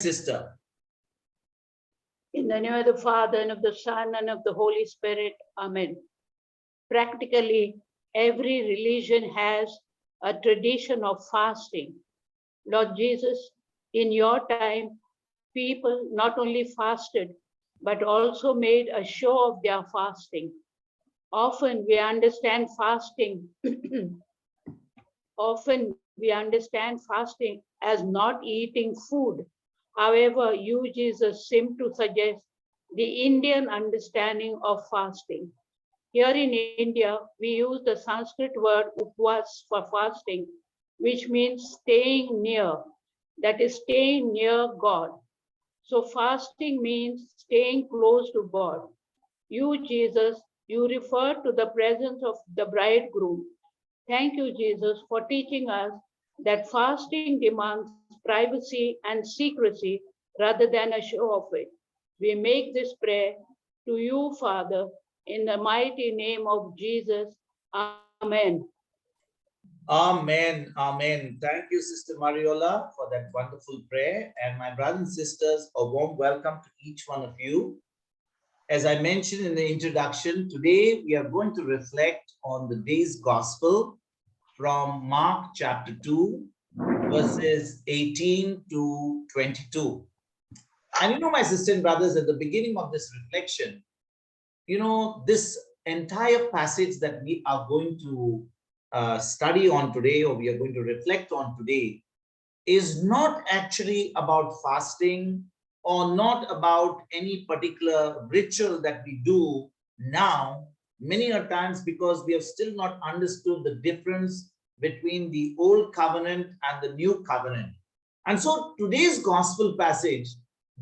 sister. In the name of the Father, and of the Son, and of the Holy Spirit. Amen. Practically, every religion has a tradition of fasting. Lord Jesus, in your time, people not only fasted, but also made a show of their fasting. Often we understand fasting as not eating food. However, you, Jesus, seem to suggest the Indian understanding of fasting. Here in India, we use the Sanskrit word upvas for fasting, which means staying near, that is, staying near God. So fasting means staying close to God. You, Jesus, you refer to the presence of the bridegroom. Thank you, Jesus, for teaching us that fasting demands privacy and secrecy rather than a show of it. We make this prayer to you, Father, in the mighty name of Jesus. Amen. Amen. Amen. Thank you, Sister Mariola, for that wonderful prayer. And my brothers and sisters, a warm welcome to each one of you. As I mentioned in the introduction, today we are going to reflect on the day's gospel from Mark chapter 2, verses 18 to 22. And you know, my sisters and brothers, at the beginning of this reflection, you know, this entire passage that we are going to study on today, or we are going to reflect on today, is not actually about fasting or not about any particular ritual that we do now, many a times, because we have still not understood the difference between the old covenant and the new covenant. And so today's gospel passage,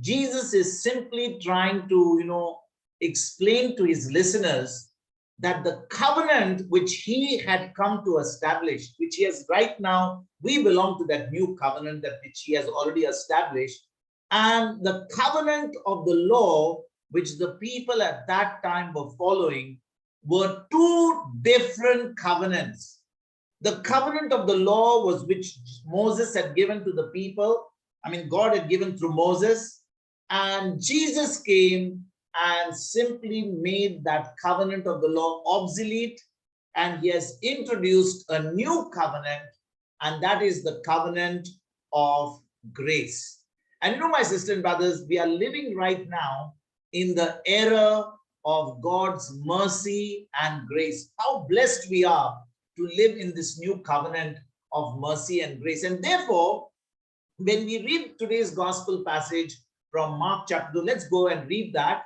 Jesus is simply trying to, explain to his listeners that the covenant which he had come to establish, which he has right now, we belong to that new covenant that which he has already established, and the covenant of the law, which the people at that time were following, were two different covenants. The covenant of the law was which Moses had given to the people. I mean, God had given through Moses, and Jesus came and simply made that covenant of the law obsolete, and he has introduced a new covenant, and that is the covenant of grace. And you know, my sisters and brothers, we are living right now in the era of God's mercy and grace. How blessed we are to live in this new covenant of mercy and grace. And therefore, when we read today's gospel passage from Mark chapter 2, let's go and read that.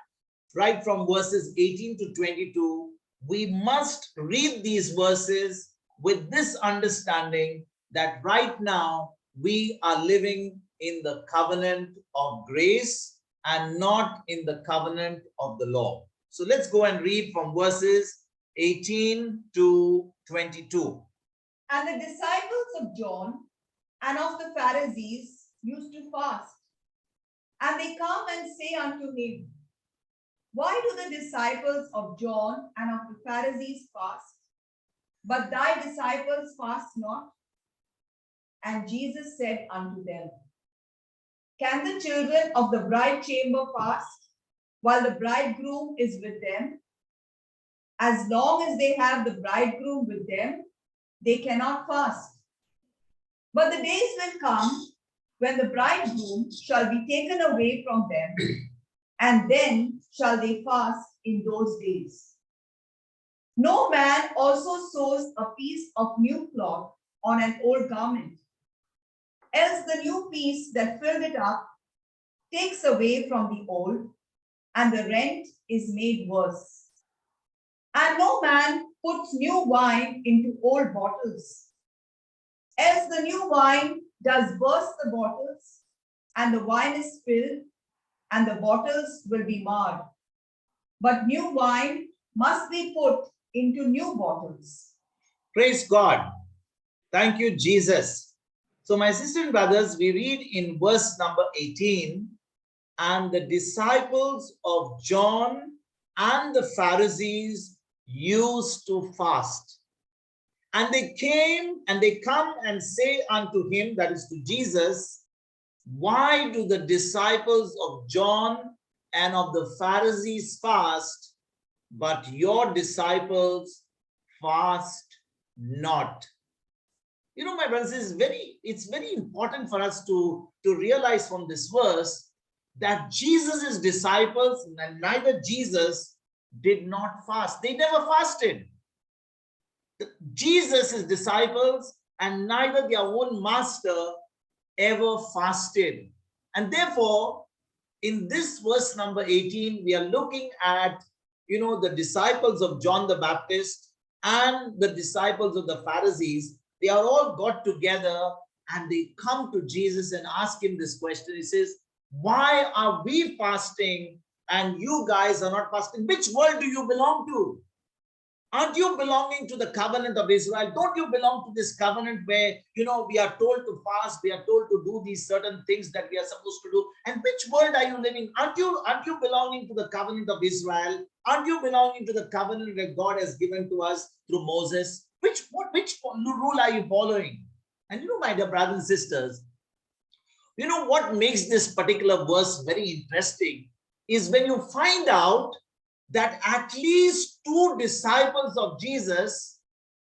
Right from verses 18 to 22, we must read these verses with this understanding that right now we are living in the covenant of grace and not in the covenant of the law. So let's go and read from verses 18 to 22. And the disciples of John and of the Pharisees used to fast. And they come and say unto him, Why do the disciples of John and of the Pharisees fast, but thy disciples fast not? And Jesus said unto them, Can the children of the bride chamber fast while the bridegroom is with them? As long as they have the bridegroom with them, they cannot fast. But the days will come when the bridegroom shall be taken away from them, and then shall they fast in those days. No man also sews a piece of new cloth on an old garment, else the new piece that filled it up takes away from the old, and the rent is made worse. And no man puts new wine into old bottles, else the new wine does burst the bottles, and the wine is spilled, and the bottles will be marred. But new wine must be put into new bottles. Praise God. Thank you, Jesus. So my sisters and brothers, we read in verse number 18, and the disciples of John and the Pharisees used to fast. And they come and say unto him, that is to Jesus, why do the disciples of John and of the Pharisees fast, but your disciples fast not? You know, my brothers, it's very important for us to realize from this verse that Jesus' disciples, and neither Jesus did not fast. They never fasted. Jesus' disciples and neither their own master ever fasted. And therefore, in this verse number 18, we are looking at, you know, the disciples of John the Baptist and the disciples of the Pharisees. They are all got together and they come to Jesus and ask him this question. He says, why are we fasting and you guys are not fasting? Which world do you belong to? Aren't you belonging to the covenant of Israel? Don't you belong to this covenant where, you know, we are told to fast, we are told to do these certain things that we are supposed to do? And which world are you living? Aren't you belonging to the covenant of Israel? Aren't you belonging to the covenant that God has given to us through Moses? Which rule are you following? And you know, my dear brothers and sisters, you know what makes this particular verse very interesting is when you find out that at least two disciples of Jesus,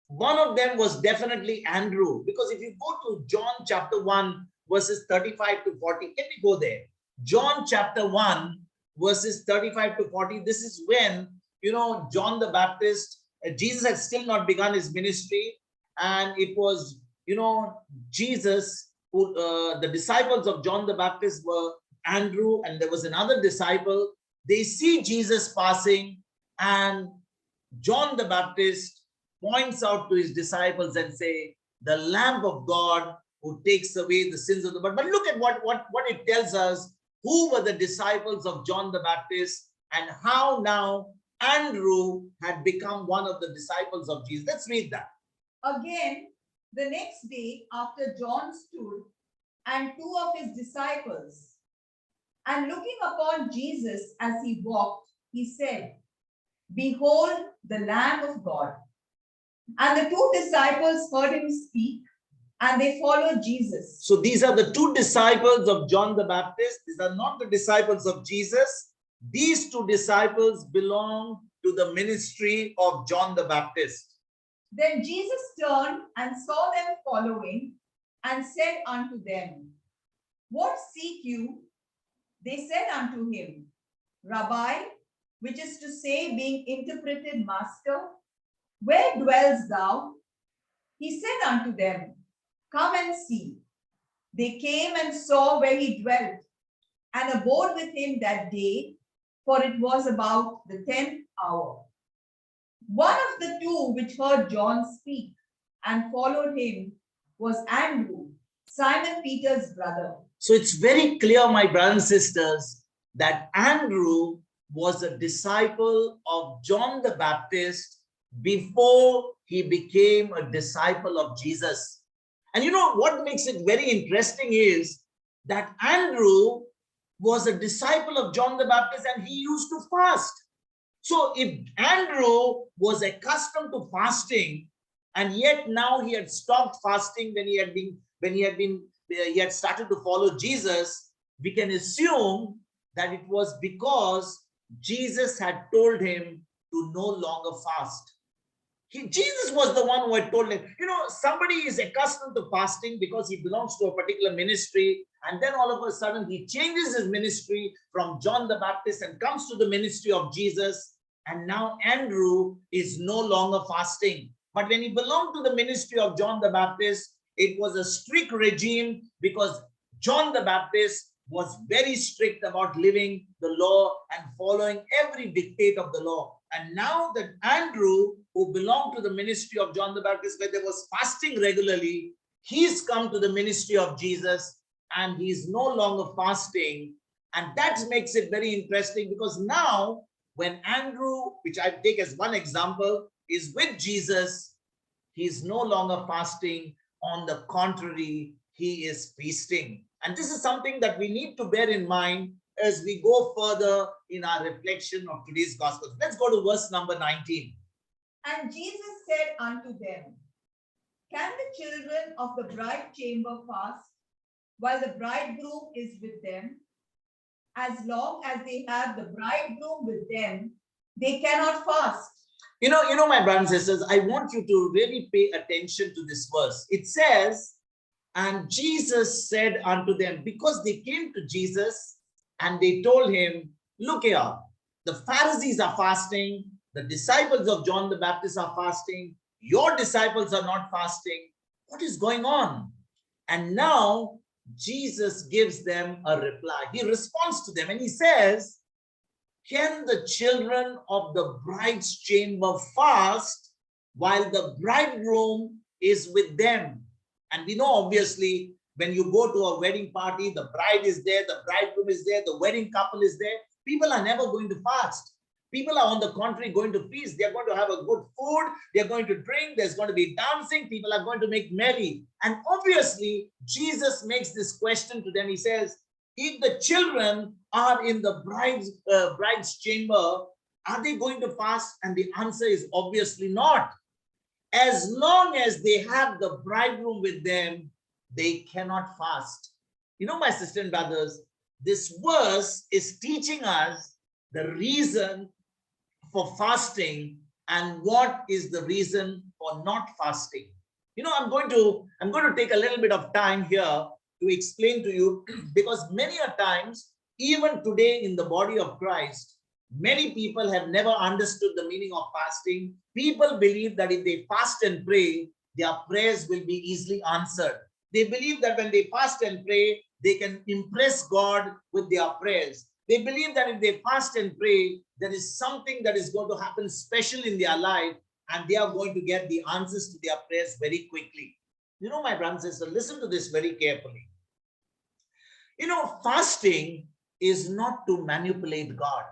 one of them was definitely Andrew. Because if you go to John chapter 1, verses 35 to 40, let me go there. John chapter 1, verses 35 to 40, this is when, you know, John the Baptist, Jesus had still not begun his ministry. And it was, you know, Jesus, who, the disciples of John the Baptist were Andrew, and there was another disciple. They see Jesus passing, and John the Baptist points out to his disciples and say, the Lamb of God who takes away the sins of the world. But look at what it tells us, who were the disciples of John the Baptist and how now Andrew had become one of the disciples of Jesus. Let's read that. Again, the next day after John stood and two of his disciples, and looking upon Jesus as he walked, he said, behold the Lamb of God. And the two disciples heard him speak, and they followed Jesus. So these are the two disciples of John the Baptist. These are not the disciples of Jesus. These two disciples belong to the ministry of John the Baptist. Then Jesus turned and saw them following, and said unto them, what seek you? They said unto him, Rabbi, which is to say, being interpreted, Master, where dwellest thou? He said unto them, come and see. They came and saw where he dwelt, and abode with him that day, for it was about the 10th hour. One of the two which heard John speak and followed him was Andrew, Simon Peter's brother. So it's very clear, my brothers and sisters, that Andrew was a disciple of John the Baptist before he became a disciple of Jesus. And you know what makes it very interesting is that Andrew was a disciple of John the Baptist and he used to fast. So if Andrew was accustomed to fasting and yet now he had stopped fasting when he had started to follow Jesus, we can assume that it was because Jesus had told him to no longer fast. Jesus was the one who had told him, you know, somebody is accustomed to fasting because he belongs to a particular ministry, and then all of a sudden he changes his ministry from John the Baptist and comes to the ministry of Jesus, and now Andrew is no longer fasting. But when he belonged to the ministry of John the Baptist, it was a strict regime because John the Baptist was very strict about living the law and following every dictate of the law. And now that Andrew, who belonged to the ministry of John the Baptist, where there was fasting regularly, he's come to the ministry of Jesus and he's no longer fasting. And that makes it very interesting because now when Andrew, which I take as one example, is with Jesus, he's no longer fasting. On the contrary, he is feasting. And this is something that we need to bear in mind as we go further in our reflection of today's gospel. Let's go to verse number 19. And Jesus said unto them, can the children of the bride chamber fast while the bridegroom is with them. As long as they have the bridegroom with them, they cannot fast. My brothers and sisters, I want you to really pay attention to this verse. It says, and Jesus said unto them, because they came to Jesus and they told him, look here, the Pharisees are fasting, the disciples of John the Baptist are fasting, your disciples are not fasting. What is going on? And now Jesus gives them a reply. He responds to them and he says, can the children of the bride's chamber fast while the bridegroom is with them? And we know, obviously, when you go to a wedding party, the bride is there, the bridegroom is there, the wedding couple is there. People are never going to fast. People are, on the contrary, going to feast. They're going to have a good food. They're going to drink. There's going to be dancing. People are going to make merry. And obviously, Jesus makes this question to them. He says, if the children are in the bride's chamber, are they going to fast? And the answer is obviously not. As long as they have the bridegroom with them, they cannot fast. My sisters and brothers, this verse is teaching us the reason for fasting and what is the reason for not fasting. I'm going to take a little bit of time here to explain to you, because many a times, even today in the body of Christ, many people have never understood the meaning of fasting. People believe that if they fast and pray, their prayers will be easily answered. They believe that when they fast and pray, they can impress God with their prayers. They believe that if they fast and pray, there is something that is going to happen special in their life, and they are going to get the answers to their prayers very quickly. My brothers and sisters, listen to this very carefully. Fasting is not to manipulate God.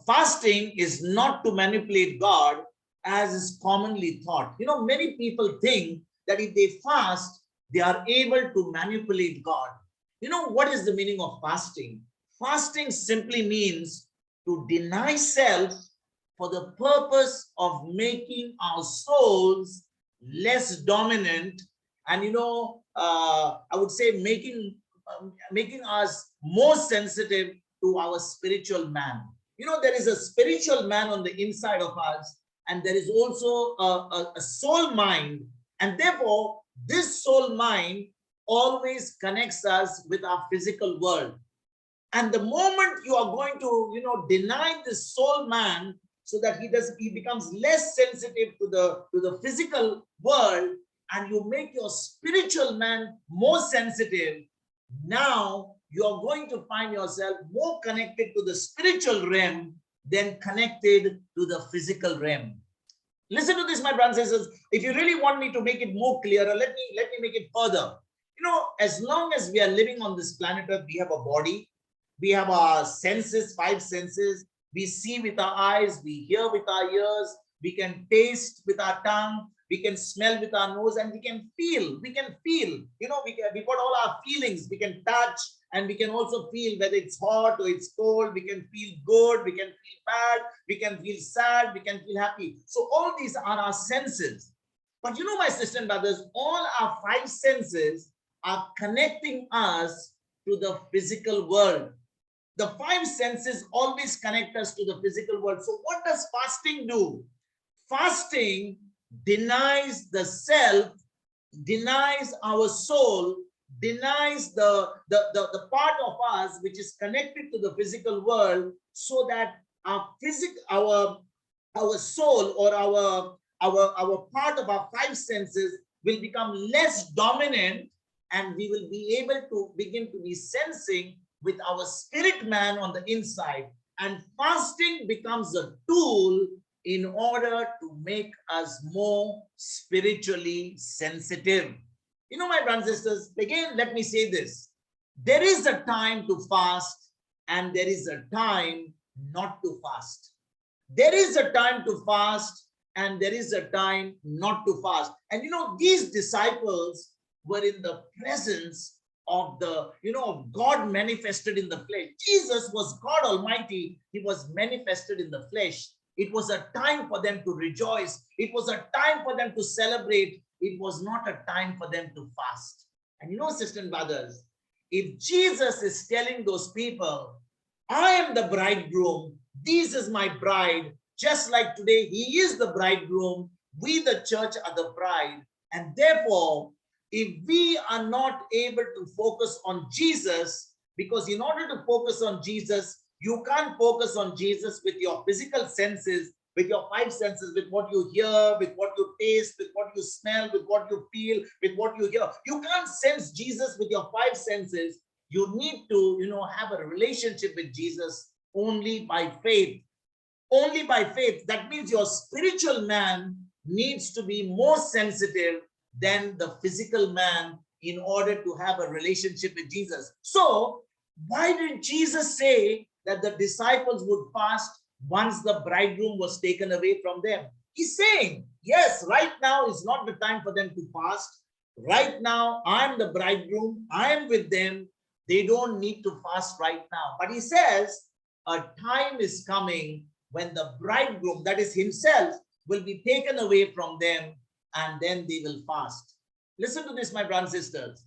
Fasting is not to manipulate God as is commonly thought. Many people think that if they fast, they are able to manipulate God. What is the meaning of fasting? Fasting simply means to deny self for the purpose of making our souls less dominant, and I would say making us more sensitive to our spiritual man. There is a spiritual man on the inside of us, and there is also a soul mind, and therefore this soul mind always connects us with our physical world. And the moment you are going to deny this soul man, so that he becomes less sensitive to the physical world, and you make your spiritual man more sensitive, now you are going to find yourself more connected to the spiritual realm than connected to the physical realm. Listen to this, my brothers and sisters. If you really want me to make it more clearer, let me make it further. As long as we are living on this planet Earth, we have a body, we have our senses, 5 senses. We see with our eyes, we hear with our ears, we can taste with our tongue, we can smell with our nose, and we can feel. We got all our feelings. We can touch, and we can also feel whether it's hot or it's cold. We can feel good, we can feel bad, we can feel sad, we can feel happy. So all these are our senses. But my sisters and brothers, all our 5 senses are connecting us to the physical world. The 5 senses always connect us to the physical world. So what does fasting do? Fasting denies the self, denies our soul, denies the part of us which is connected to the physical world, so that our soul, or our part of our 5 senses will become less dominant, and we will be able to begin to be sensing with our spirit man on the inside. And fasting becomes a tool in order to make us more spiritually sensitive. My brothers and sisters, again, let me say this. There is a time to fast, and there is a time not to fast. There is a time to fast, and there is a time not to fast. And these disciples were in the presence of of God manifested in the flesh. Jesus was God Almighty. He was manifested in the flesh. It was a time for them to rejoice. It was a time for them to celebrate. It was not a time for them to fast. And sisters and brothers, if Jesus is telling those people, I am the bridegroom, this is my bride, just like today he is the bridegroom, we the church are the bride. And therefore, if we are not able to focus on Jesus, because in order to focus on Jesus, you can't focus on Jesus with your physical senses, with your five senses, with what you hear, with what you taste, with what you smell, with what you feel, with what you hear. You can't sense Jesus with your five senses. You need to, have a relationship with Jesus only by faith. Only by faith. That means your spiritual man needs to be more sensitive than the physical man in order to have a relationship with Jesus. So, why did Jesus say that the disciples would fast once the bridegroom was taken away from them? He's saying, yes, right now is not the time for them to fast. Right now, I'm the bridegroom. I'm with them. They don't need to fast right now. But he says, a time is coming when the bridegroom, that is himself, will be taken away from them, and then they will fast. Listen to this, my brothers and sisters.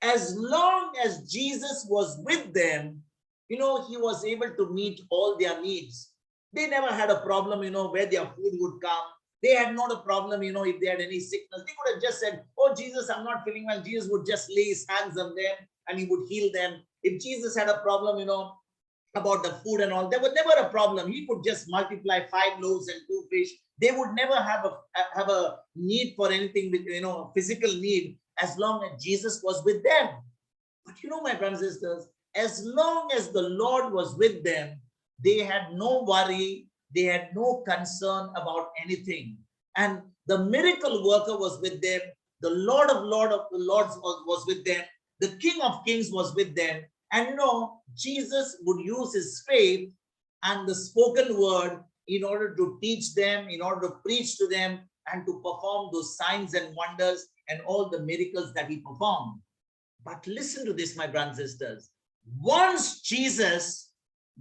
As long as Jesus was with them, he was able to meet all their needs. They never had a problem, where their food would come. They had not a problem, if they had any sickness. They could have just said, oh, Jesus, I'm not feeling well. Jesus would just lay his hands on them and he would heal them. If Jesus had a problem, about the food and all, there was never a problem. He could just multiply 5 loaves and 2 fish. They would never have a need for anything with, physical need, as long as Jesus was with them. But my brothers and sisters, as long as the Lord was with them, they had no worry, they had no concern about anything. And the miracle worker was with them, the Lord of Lords was with them, the King of Kings was with them. And Jesus would use his faith and the spoken word in order to teach them, in order to preach to them, and to perform those signs and wonders and all the miracles that he performed. But listen to this, my brothers and sisters. Once Jesus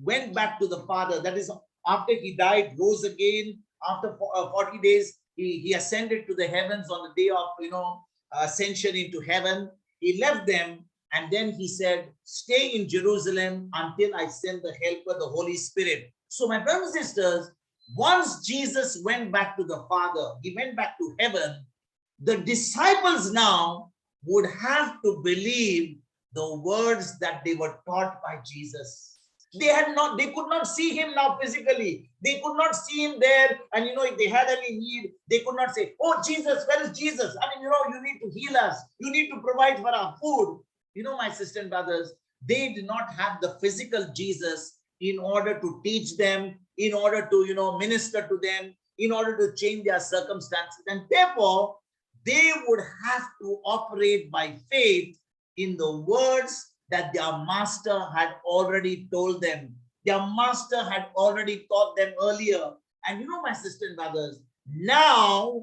went back to the Father, that is, after he died, rose again, after 40 days, he ascended to the heavens on the day of, ascension into heaven. He left them, and then he said, stay in Jerusalem until I send the helper, the Holy Spirit. So my brothers and sisters, once Jesus went back to the Father, he went back to heaven, the disciples now would have to believe the words that they were taught by Jesus. They could not see him now physically. They could not see him there. And if they had any need, they could not say, oh, Jesus, where is Jesus? I mean, you need to heal us. You need to provide for our food. My sister and brothers, they did not have the physical Jesus in order to teach them, in order to, minister to them, in order to change their circumstances. And therefore, they would have to operate by faith in the words that their master had already told them. Their master had already taught them earlier. And my sister and brothers, now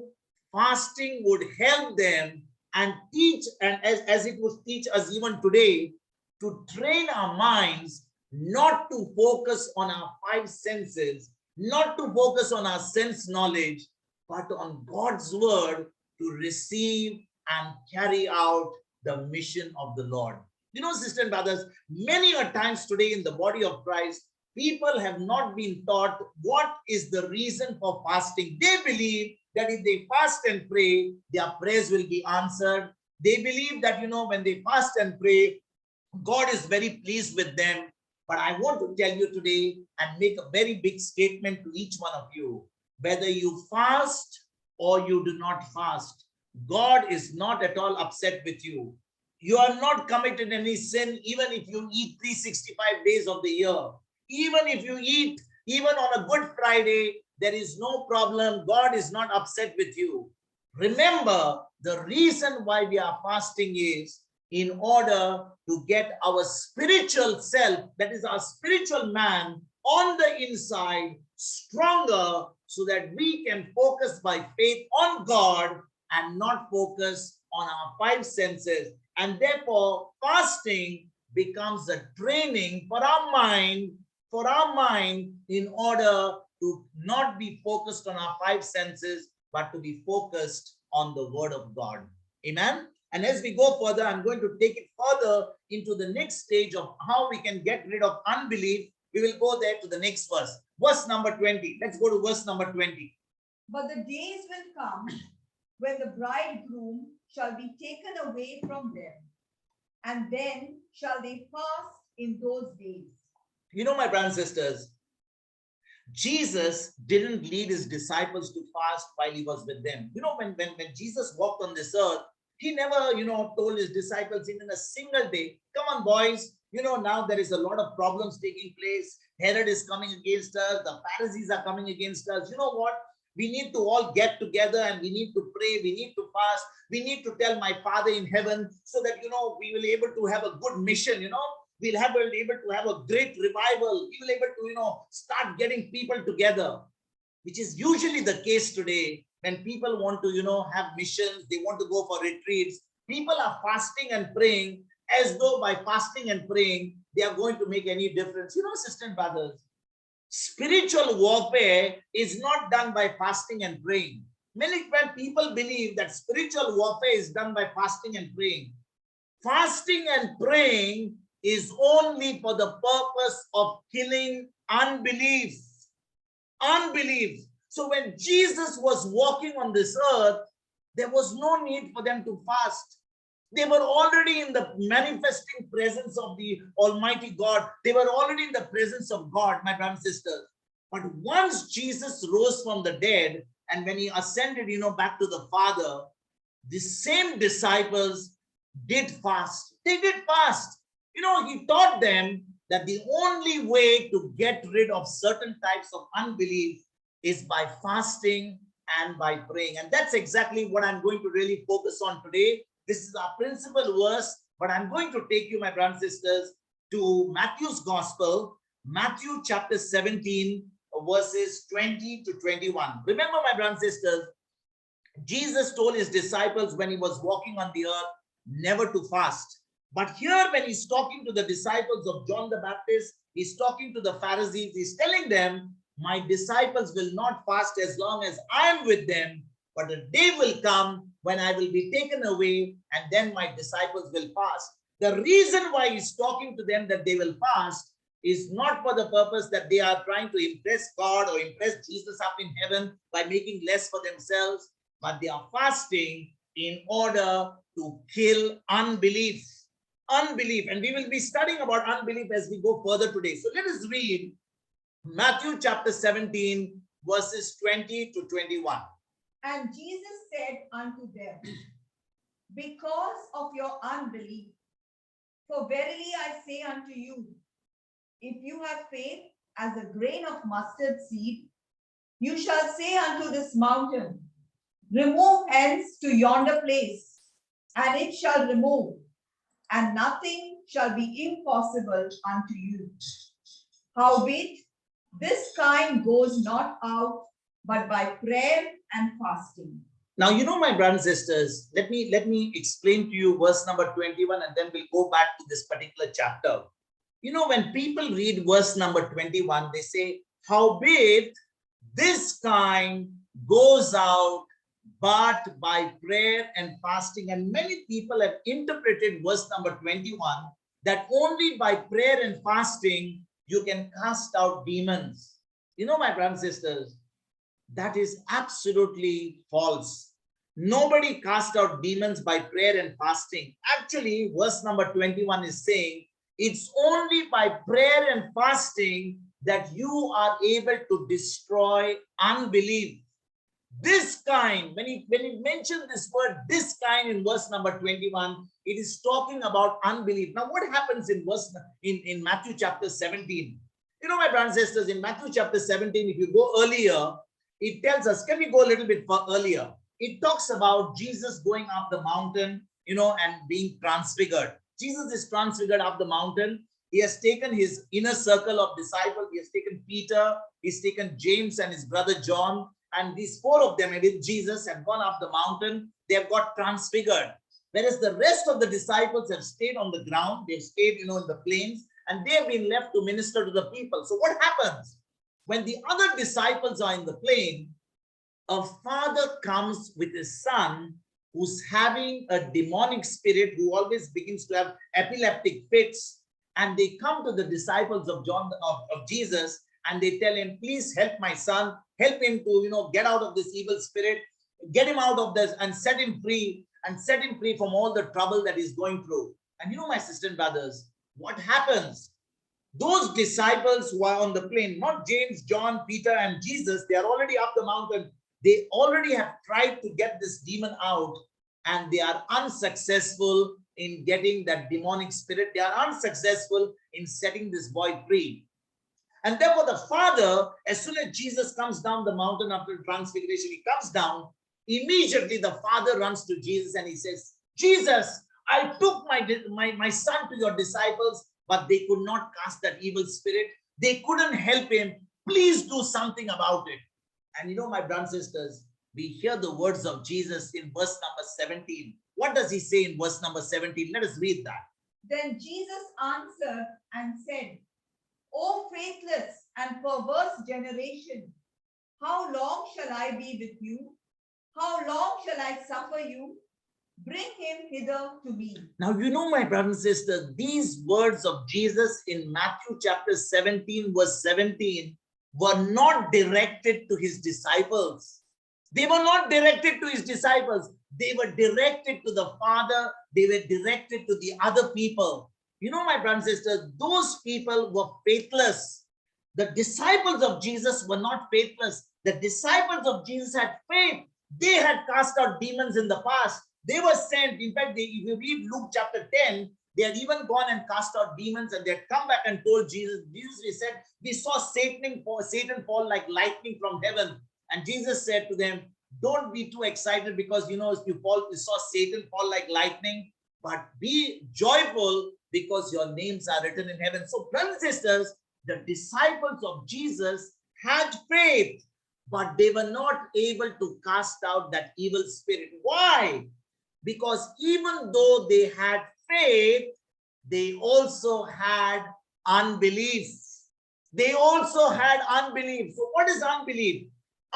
fasting would help them and teach, and as it would teach us even today, to train our minds not to focus on our 5 senses, not to focus on our sense knowledge, but on God's word to receive and carry out the mission of the Lord. Sisters and brothers, many a times today in the body of Christ, people have not been taught what is the reason for fasting. They believe that if they fast and pray, their prayers will be answered. They believe that, when they fast and pray, God is very pleased with them. But I want to tell you today and make a very big statement to each one of you. Whether you fast or you do not fast, God is not at all upset with you. You are not committed any sin, even if you eat 365 days of the year. Even if you eat, even on a Good Friday, there is no problem. God is not upset with you. Remember, the reason why we are fasting is in order to get our spiritual self, that is our spiritual man, on the inside stronger, so that we can focus by faith on God and not focus on our 5 senses. And therefore, fasting becomes a training for our mind, in order to not be focused on our 5 senses, but to be focused on the word of God. Amen. And as we go further, I'm going to take it further into the next stage of how we can get rid of unbelief. We will go there to the next verse. Verse number 20. Let's go to verse number 20. But the days will come when the bridegroom shall be taken away from them, and then shall they fast in those days. You know, my brothers and sisters, Jesus didn't lead his disciples to fast while he was with them. You know, when Jesus walked on this earth, he never, told his disciples in a single day, come on, boys, now there is a lot of problems taking place. Herod is coming against us. The Pharisees are coming against us. You know what? We need to all get together and we need to pray. We need to fast. We need to tell my Father in heaven so that, we will be able to have a good mission, We'll be able to have a great revival. We will be able to, start getting people together, which is usually the case today when people want to, have missions. They want to go for retreats. People are fasting and praying as though by fasting and praying, they are going to make any difference. Sisters and brothers, spiritual warfare is not done by fasting and praying. Many people believe that spiritual warfare is done by fasting and praying. Fasting and praying is only for the purpose of killing unbelief. Unbelief. So when Jesus was walking on this earth, there was no need for them to fast. They were already in the manifesting presence of the Almighty God. They were already in the presence of God, my brothers and sisters. But once Jesus rose from the dead, and when he ascended, back to the Father, the same disciples did fast. They did fast. He taught them that the only way to get rid of certain types of unbelief is by fasting and by praying. And that's exactly what I'm going to really focus on today. This is our principal verse, but I'm going to take you, my brothers and sisters, to Matthew's Gospel, Matthew chapter 17, verses 20 to 21. Remember, my brothers and sisters, Jesus told his disciples when he was walking on the earth never to fast. But here, when he's talking to the disciples of John the Baptist, he's talking to the Pharisees, he's telling them, my disciples will not fast as long as I am with them, but a day will come when I will be taken away, and then my disciples will fast. The reason why he's talking to them that they will fast is not for the purpose that they are trying to impress God or impress Jesus up in heaven by making less for themselves, but they are fasting in order to kill unbelief. Unbelief. And we will be studying about unbelief as we go further today. So let us read Matthew chapter 17, verses 20 to 21. And Jesus said unto them, because of your unbelief, for verily I say unto you, if you have faith as a grain of mustard seed, you shall say unto this mountain, remove hence to yonder place, and it shall remove, and nothing shall be impossible unto you. Howbeit, this kind goes not out, but by prayer and fasting. Now, my brothers and sisters, let me explain to you verse number 21, and then we'll go back to this particular chapter. When people read verse number 21, they say, howbeit, this kind goes out but by prayer and fasting. And many people have interpreted verse number 21 that only by prayer and fasting you can cast out demons. My brothers and sisters, that is absolutely false. Nobody cast out demons by prayer and fasting. Actually, verse number 21 is saying it's only by prayer and fasting that you are able to destroy unbelief. This kind, when he mentioned this word, this kind in verse number 21, it is talking about unbelief. Now, what happens in Matthew chapter 17? My brothers and sisters, in Matthew chapter 17, if you go earlier, it tells us, can we go a little bit earlier? It talks about Jesus going up the mountain, and being transfigured. Jesus is transfigured up the mountain. He has taken his inner circle of disciples. He has taken Peter, he's taken James and his brother John. And these four of them with Jesus have gone up the mountain. They have got transfigured. Whereas the rest of the disciples have stayed on the ground. They've stayed, in the plains, and they have been left to minister to the people. So what happens? When the other disciples are in the plain, a father comes with his son who's having a demonic spirit, who always begins to have epileptic fits, and they come to the disciples of Jesus, and they tell him, please help my son, help him to get out of this evil spirit, get him out of this and set him free, from all the trouble that he's going through. And my sister and brothers, what happens? Those disciples who are on the plain, not James, John, Peter, and Jesus, they are already up the mountain. They already have tried to get this demon out, and they are unsuccessful in getting that demonic spirit. They are unsuccessful in setting this boy free. And therefore the father, as soon as Jesus comes down the mountain after transfiguration, he comes down, immediately the father runs to Jesus and he says, Jesus, I took my son to your disciples, but they could not cast that evil spirit. They couldn't help him. Please do something about it. And my brothers and sisters, we hear the words of Jesus in verse number 17. What does he say in verse number 17? Let us read that. Then Jesus answered and said, O faithless and perverse generation, how long shall I be with you? How long shall I suffer you? Bring him hither to me. Now, my brothers and sisters, these words of Jesus in Matthew chapter 17, verse 17, were not directed to his disciples. They were not directed to his disciples. They were directed to the Father. They were directed to the other people. My brothers and sisters, those people were faithless. The disciples of Jesus were not faithless. The disciples of Jesus had faith. They had cast out demons in the past. They were sent. In fact, if you read Luke chapter 10, they had even gone and cast out demons, and they had come back and told Jesus. He said, we saw Satan fall like lightning from heaven. And Jesus said to them, don't be too excited because, you saw Satan fall like lightning, but be joyful because your names are written in heaven. So, brothers and sisters, the disciples of Jesus had faith, but they were not able to cast out that evil spirit. Why? Because even though they had faith, they also had unbelief. They also had unbelief. So what is unbelief?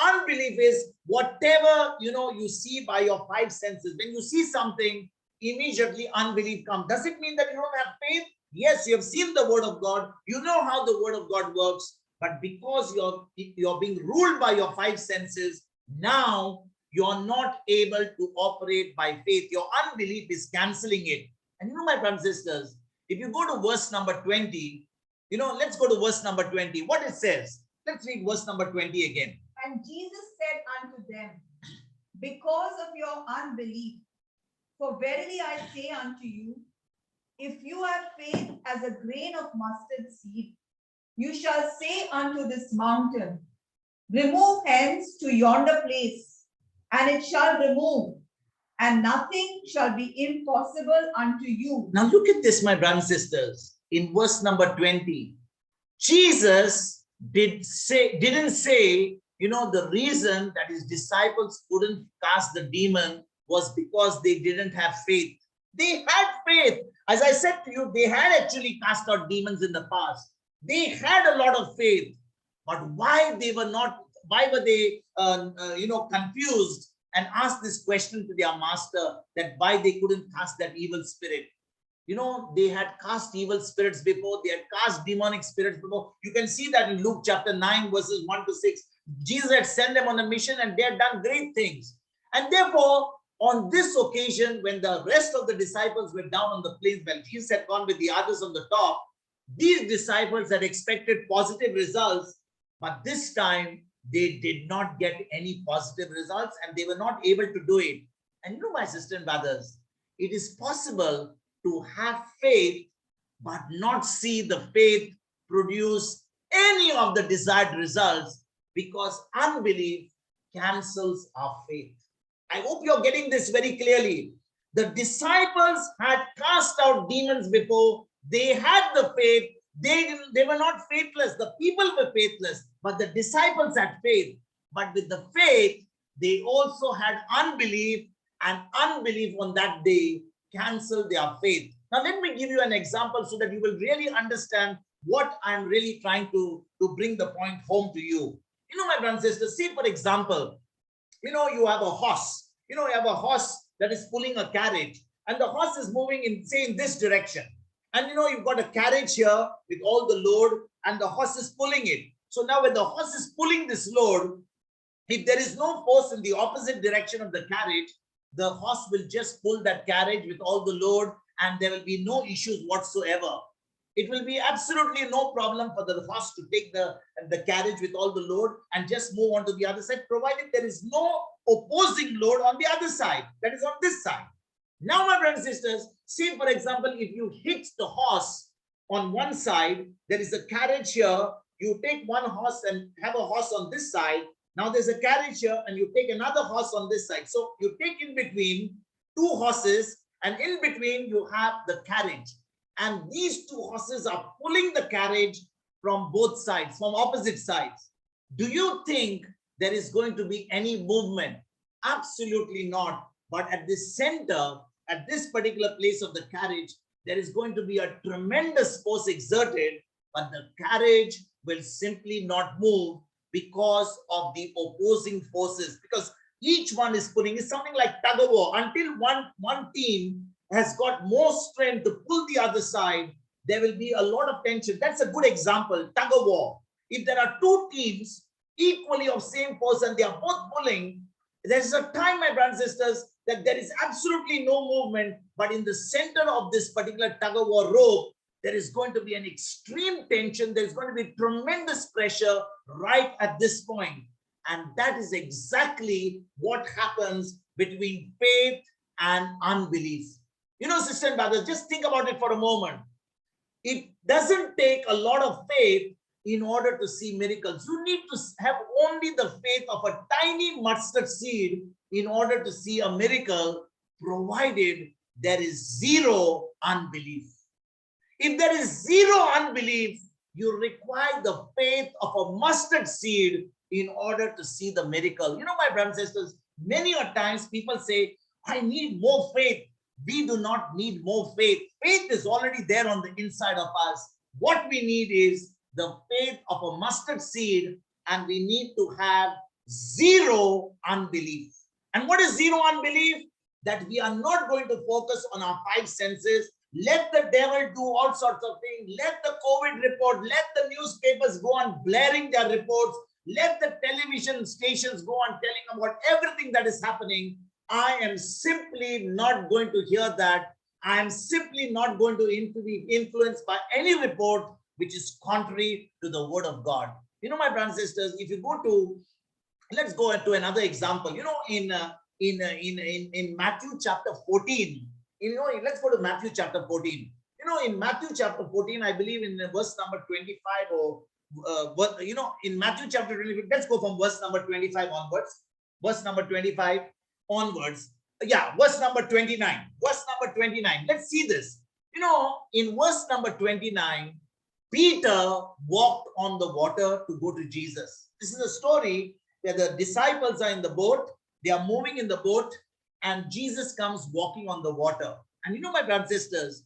Unbelief is whatever, you see by your five senses. When you see something, immediately unbelief comes. Does it mean that you don't have faith? Yes, you have seen the word of God. You know how the word of God works. But because you're being ruled by your five senses, now you're not able to operate by faith. Your unbelief is canceling it. And my brothers and sisters, if you go to verse number 20, let's go to verse number 20. What it says? Let's read verse number 20 again. And Jesus said unto them, because of your unbelief, for verily I say unto you, if you have faith as a grain of mustard seed, you shall say unto this mountain, remove hence to yonder place, and it shall remove, and nothing shall be impossible unto you. Now look at this, my brothers and sisters. In verse number 20, Jesus didn't say, the reason that his disciples couldn't cast the demon was because they didn't have faith. They had faith. As I said to you, they had actually cast out demons in the past. They had a lot of faith. But why were they confused and asked this question to their master, that why they couldn't cast that evil spirit? They had cast evil spirits before. They had cast demonic spirits before. You can see that in Luke chapter 9, verses 1 to 6. Jesus had sent them on a mission and they had done great things. And therefore, on this occasion, when the rest of the disciples were down on the plains, while Jesus had gone with the others on the top, these disciples had expected positive results, but this time they did not get any positive results and they were not able to do it. And my sisters and brothers, it is possible to have faith, but not see the faith produce any of the desired results, because unbelief cancels our faith. I hope you're getting this very clearly. The disciples had cast out demons before. They had the faith. They were not faithless. The people were faithless, but the disciples had faith. But with the faith, they also had unbelief, and unbelief on that day canceled their faith. Now, let me give you an example so that you will really understand what I'm really trying to bring the point home to you. My brothers and sisters, see, for example, you have a horse. You have a horse that is pulling a carriage, and the horse is moving in, say, in this direction. And you've got a carriage here with all the load, and the horse is pulling it. So now when the horse is pulling this load, if there is no force in the opposite direction of the carriage, the horse will just pull that carriage with all the load, and there will be no issues whatsoever. It will be absolutely no problem for the horse to take the carriage with all the load and just move on to the other side, provided there is no opposing load on the other side, that is on this side. Now, my brothers and sisters, see, for example, if you hit the horse on one side, there is a carriage here, you take one horse and have a horse on this side. Now there's a carriage here and you take another horse on this side. So you take in between two horses, and in between you have the carriage. And these two horses are pulling the carriage from both sides, from opposite sides. Do you think there is going to be any movement? Absolutely not. But at the center, at this particular place of the carriage, there is going to be a tremendous force exerted, but the carriage will simply not move because of the opposing forces. Because each one is pulling. It's something like tug of war. Until one team has got more strength to pull the other side, there will be a lot of tension. That's a good example, tug of war. If there are two teams equally of same force and they are both pulling, there's a time, my brothers and sisters, that there is absolutely no movement, but in the center of this particular tug of war rope, there is going to be an extreme tension. There's going to be tremendous pressure right at this point. And that is exactly what happens between faith and unbelief. Sisters and brothers, just think about it for a moment. It doesn't take a lot of faith in order to see miracles. You need to have only the faith of a tiny mustard seed in order to see a miracle, provided there is zero unbelief. If there is zero unbelief, you require the faith of a mustard seed in order to see the miracle. My brothers and sisters, many a times people say, I need more faith. We do not need more faith. Faith is already there on the inside of us. What we need is the faith of a mustard seed, and we need to have zero unbelief. And what is zero unbelief? That we are not going to focus on our five senses. Let the devil do all sorts of things. Let the COVID report, let the newspapers go on blaring their reports. Let the television stations go on telling about everything that is happening. I am simply not going to hear that. I am simply not going to be influenced by any report which is contrary to the word of God. My brothers and sisters, if you go to, let's go to another example. In Matthew chapter 14, let's go to Matthew chapter 14. In Matthew chapter 14, I believe in verse number 25 or, in Matthew chapter 25, let's go from verse number 25 onwards. Verse number 25 onwards. Yeah, verse number 29. Verse number 29. Let's see this. In verse number 29, Peter walked on the water to go to Jesus. This is a story where the disciples are in the boat. They are moving in the boat, and Jesus comes walking on the water. And my brothers and sisters,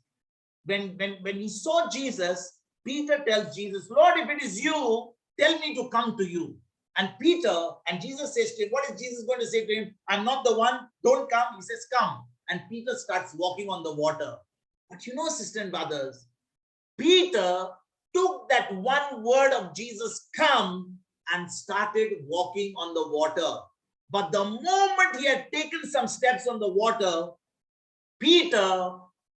when he saw Jesus, Peter tells Jesus, Lord, if it is you, tell me to come to you. And Jesus says to him, what is Jesus going to say to him? I'm not the one, don't come. He says, come. And Peter starts walking on the water. But sisters and brothers, Peter took that one word of Jesus, come, and started walking on the water. But the moment he had taken some steps on the water, Peter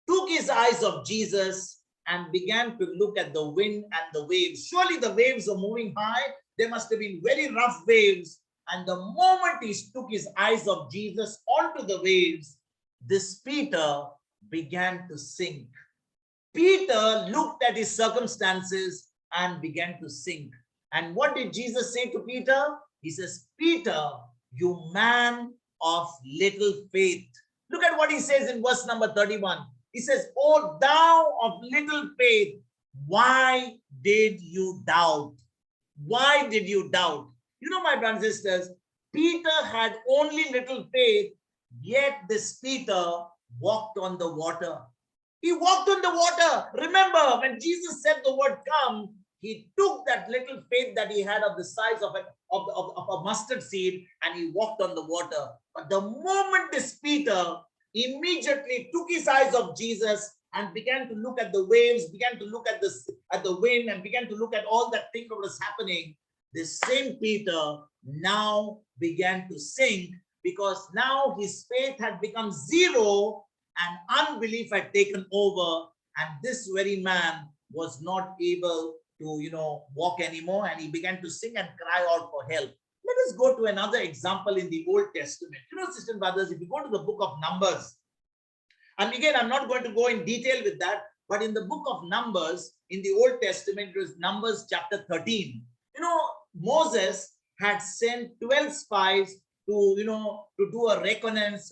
took his eyes off Jesus and began to look at the wind and the waves. Surely the waves are moving high. There must have been very rough waves. And the moment he took his eyes off Jesus onto the waves, this Peter began to sink. Peter looked at his circumstances and began to sink. And what did Jesus say to Peter? He says, Peter, you man of little faith. Look at what he says in verse number 31. He says, oh, thou of little faith, why did you doubt? Why did you doubt? My brothers and sisters, Peter had only little faith, yet this Peter walked on the water. He walked on the water. Remember, when Jesus said the word come, he took that little faith that he had of the size of a mustard seed, and he walked on the water. But the moment this Peter immediately took his eyes off Jesus and began to look at the waves, began to look at the wind, and began to look at all that thing that was happening, this same Peter now began to sink, because now his faith had become zero and unbelief had taken over, and this very man was not able to walk anymore, and he began to sing and cry out for help. Let us go to another example in the Old Testament. Sisters and brothers, if you go to the book of Numbers, and again, I'm not going to go in detail with that, but in the book of Numbers, in the Old Testament, it was Numbers chapter 13. Moses had sent 12 spies to do a reconnaissance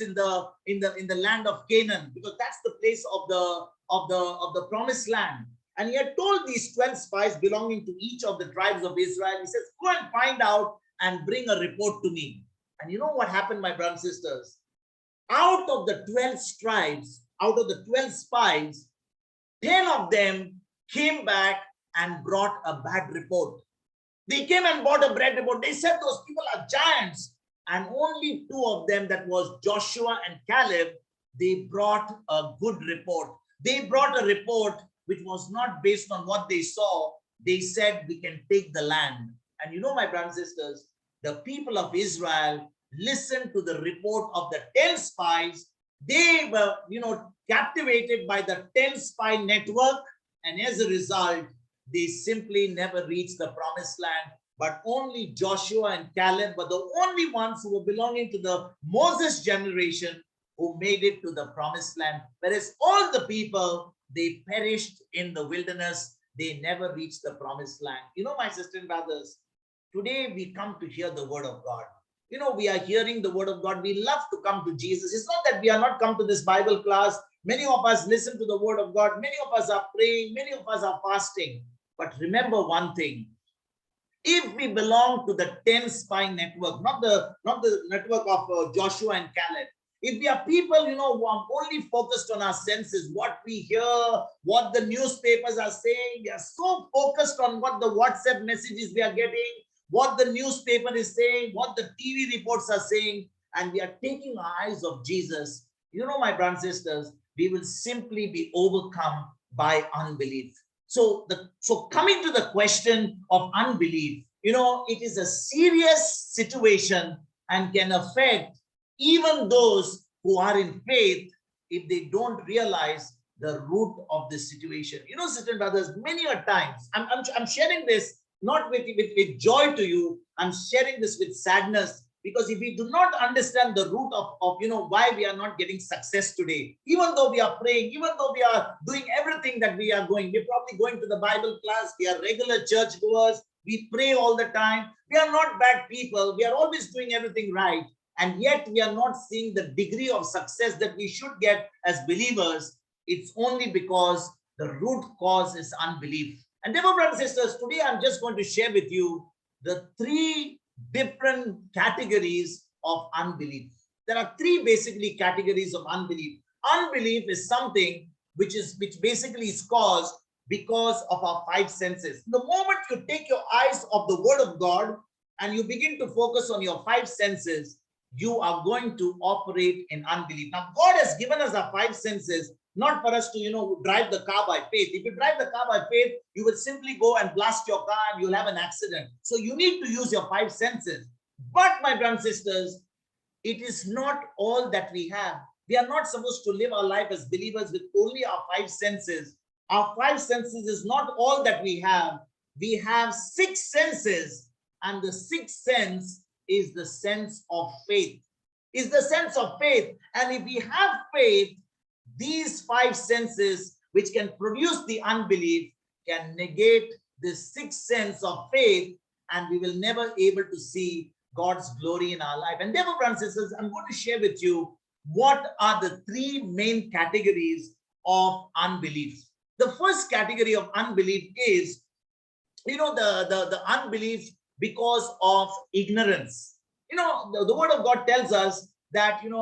in the land of Canaan, because that's the place of the promised land. And he had told these 12 spies belonging to each of the tribes of Israel, he says, go and find out and bring a report to me. And you know what happened, my brothers and sisters? Out of the 12 tribes, out of the 12 spies, 10 of them came back and brought a bad report. They came and brought a bad report. They said those people are giants. And only 2 of them, that was Joshua and Caleb, they brought a good report. They brought a report which was not based on what they saw. They said, we can take the land. And my brothers and sisters, the people of Israel listened to the report of the 10 spies. They were, captivated by the 10 spy network. And as a result, they simply never reached the promised land. But only Joshua and Caleb were the only ones who were belonging to the Moses generation who made it to the promised land. Whereas all the people, they perished in the wilderness. They never reached the promised land. My sisters and brothers, today we come to hear the word of God. We are hearing the word of God. We love to come to Jesus. It's not that we are not come to this Bible class. Many of us listen to the word of God. Many of us are praying. Many of us are fasting. But remember one thing. If we belong to the 10 spy network, not the network of Joshua and Caleb, if we are people, who are only focused on our senses, what we hear, what the newspapers are saying, we are so focused on what the WhatsApp messages we are getting, what the newspaper is saying, what the TV reports are saying, and we are taking our eyes off Jesus, my brothers and sisters, we will simply be overcome by unbelief. So coming to the question of unbelief, it is a serious situation and can affect even those who are in faith if they don't realize the root of this situation. Sisters and brothers, many a times, I'm sharing this not with joy to you, I'm sharing this with sadness, because if we do not understand the root of why we are not getting success today, even though we are praying, even though we are doing everything that we are going, we're probably going to the Bible class, we are regular church goers, we pray all the time, we are not bad people, we are always doing everything right, and yet we are not seeing the degree of success that we should get as believers. It's only because the root cause is unbelief. And therefore, brothers and sisters, today I'm just going to share with you the 3 different categories of unbelief. There are 3 basically categories of unbelief. Unbelief is something which basically is caused because of our 5 senses. The moment you take your eyes off the word of God and you begin to focus on your 5 senses, you are going to operate in unbelief. Now, God has given us our 5 senses, not for us to, drive the car by faith. If you drive the car by faith, you will simply go and blast your car and you'll have an accident. So you need to use your 5 senses. But my brothers and sisters, it is not all that we have. We are not supposed to live our life as believers with only our 5 senses. Our 5 senses is not all that we have. We have 6 senses, and the 6th sense is the sense of faith. Is the sense of faith. And if we have faith, these 5 senses which can produce the unbelief can negate the 6th sense of faith, and we will never be able to see God's glory in our life. And therefore, brothers and sisters, I'm going to share with you what are the 3 main categories of unbelief. The first category of unbelief is, the unbelief because of ignorance. The word of God tells us that, in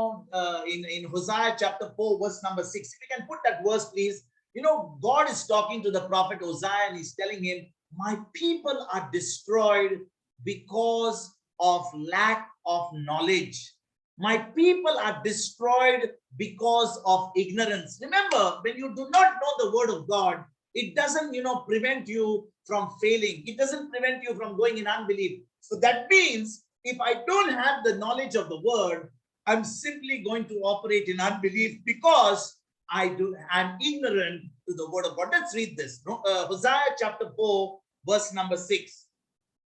Hosea chapter 4, verse number 6, if you can put that verse, please. You know, God is talking to the prophet Hosea and he's telling him, my people are destroyed because of lack of knowledge. My people are destroyed because of ignorance. Remember, when you do not know the word of God, it doesn't, prevent you from failing. It doesn't prevent you from going in unbelief. So that means if I don't have the knowledge of the word, I'm simply going to operate in unbelief because I'm ignorant to the word of God. Let's read this. Hosea chapter 4, verse number 6.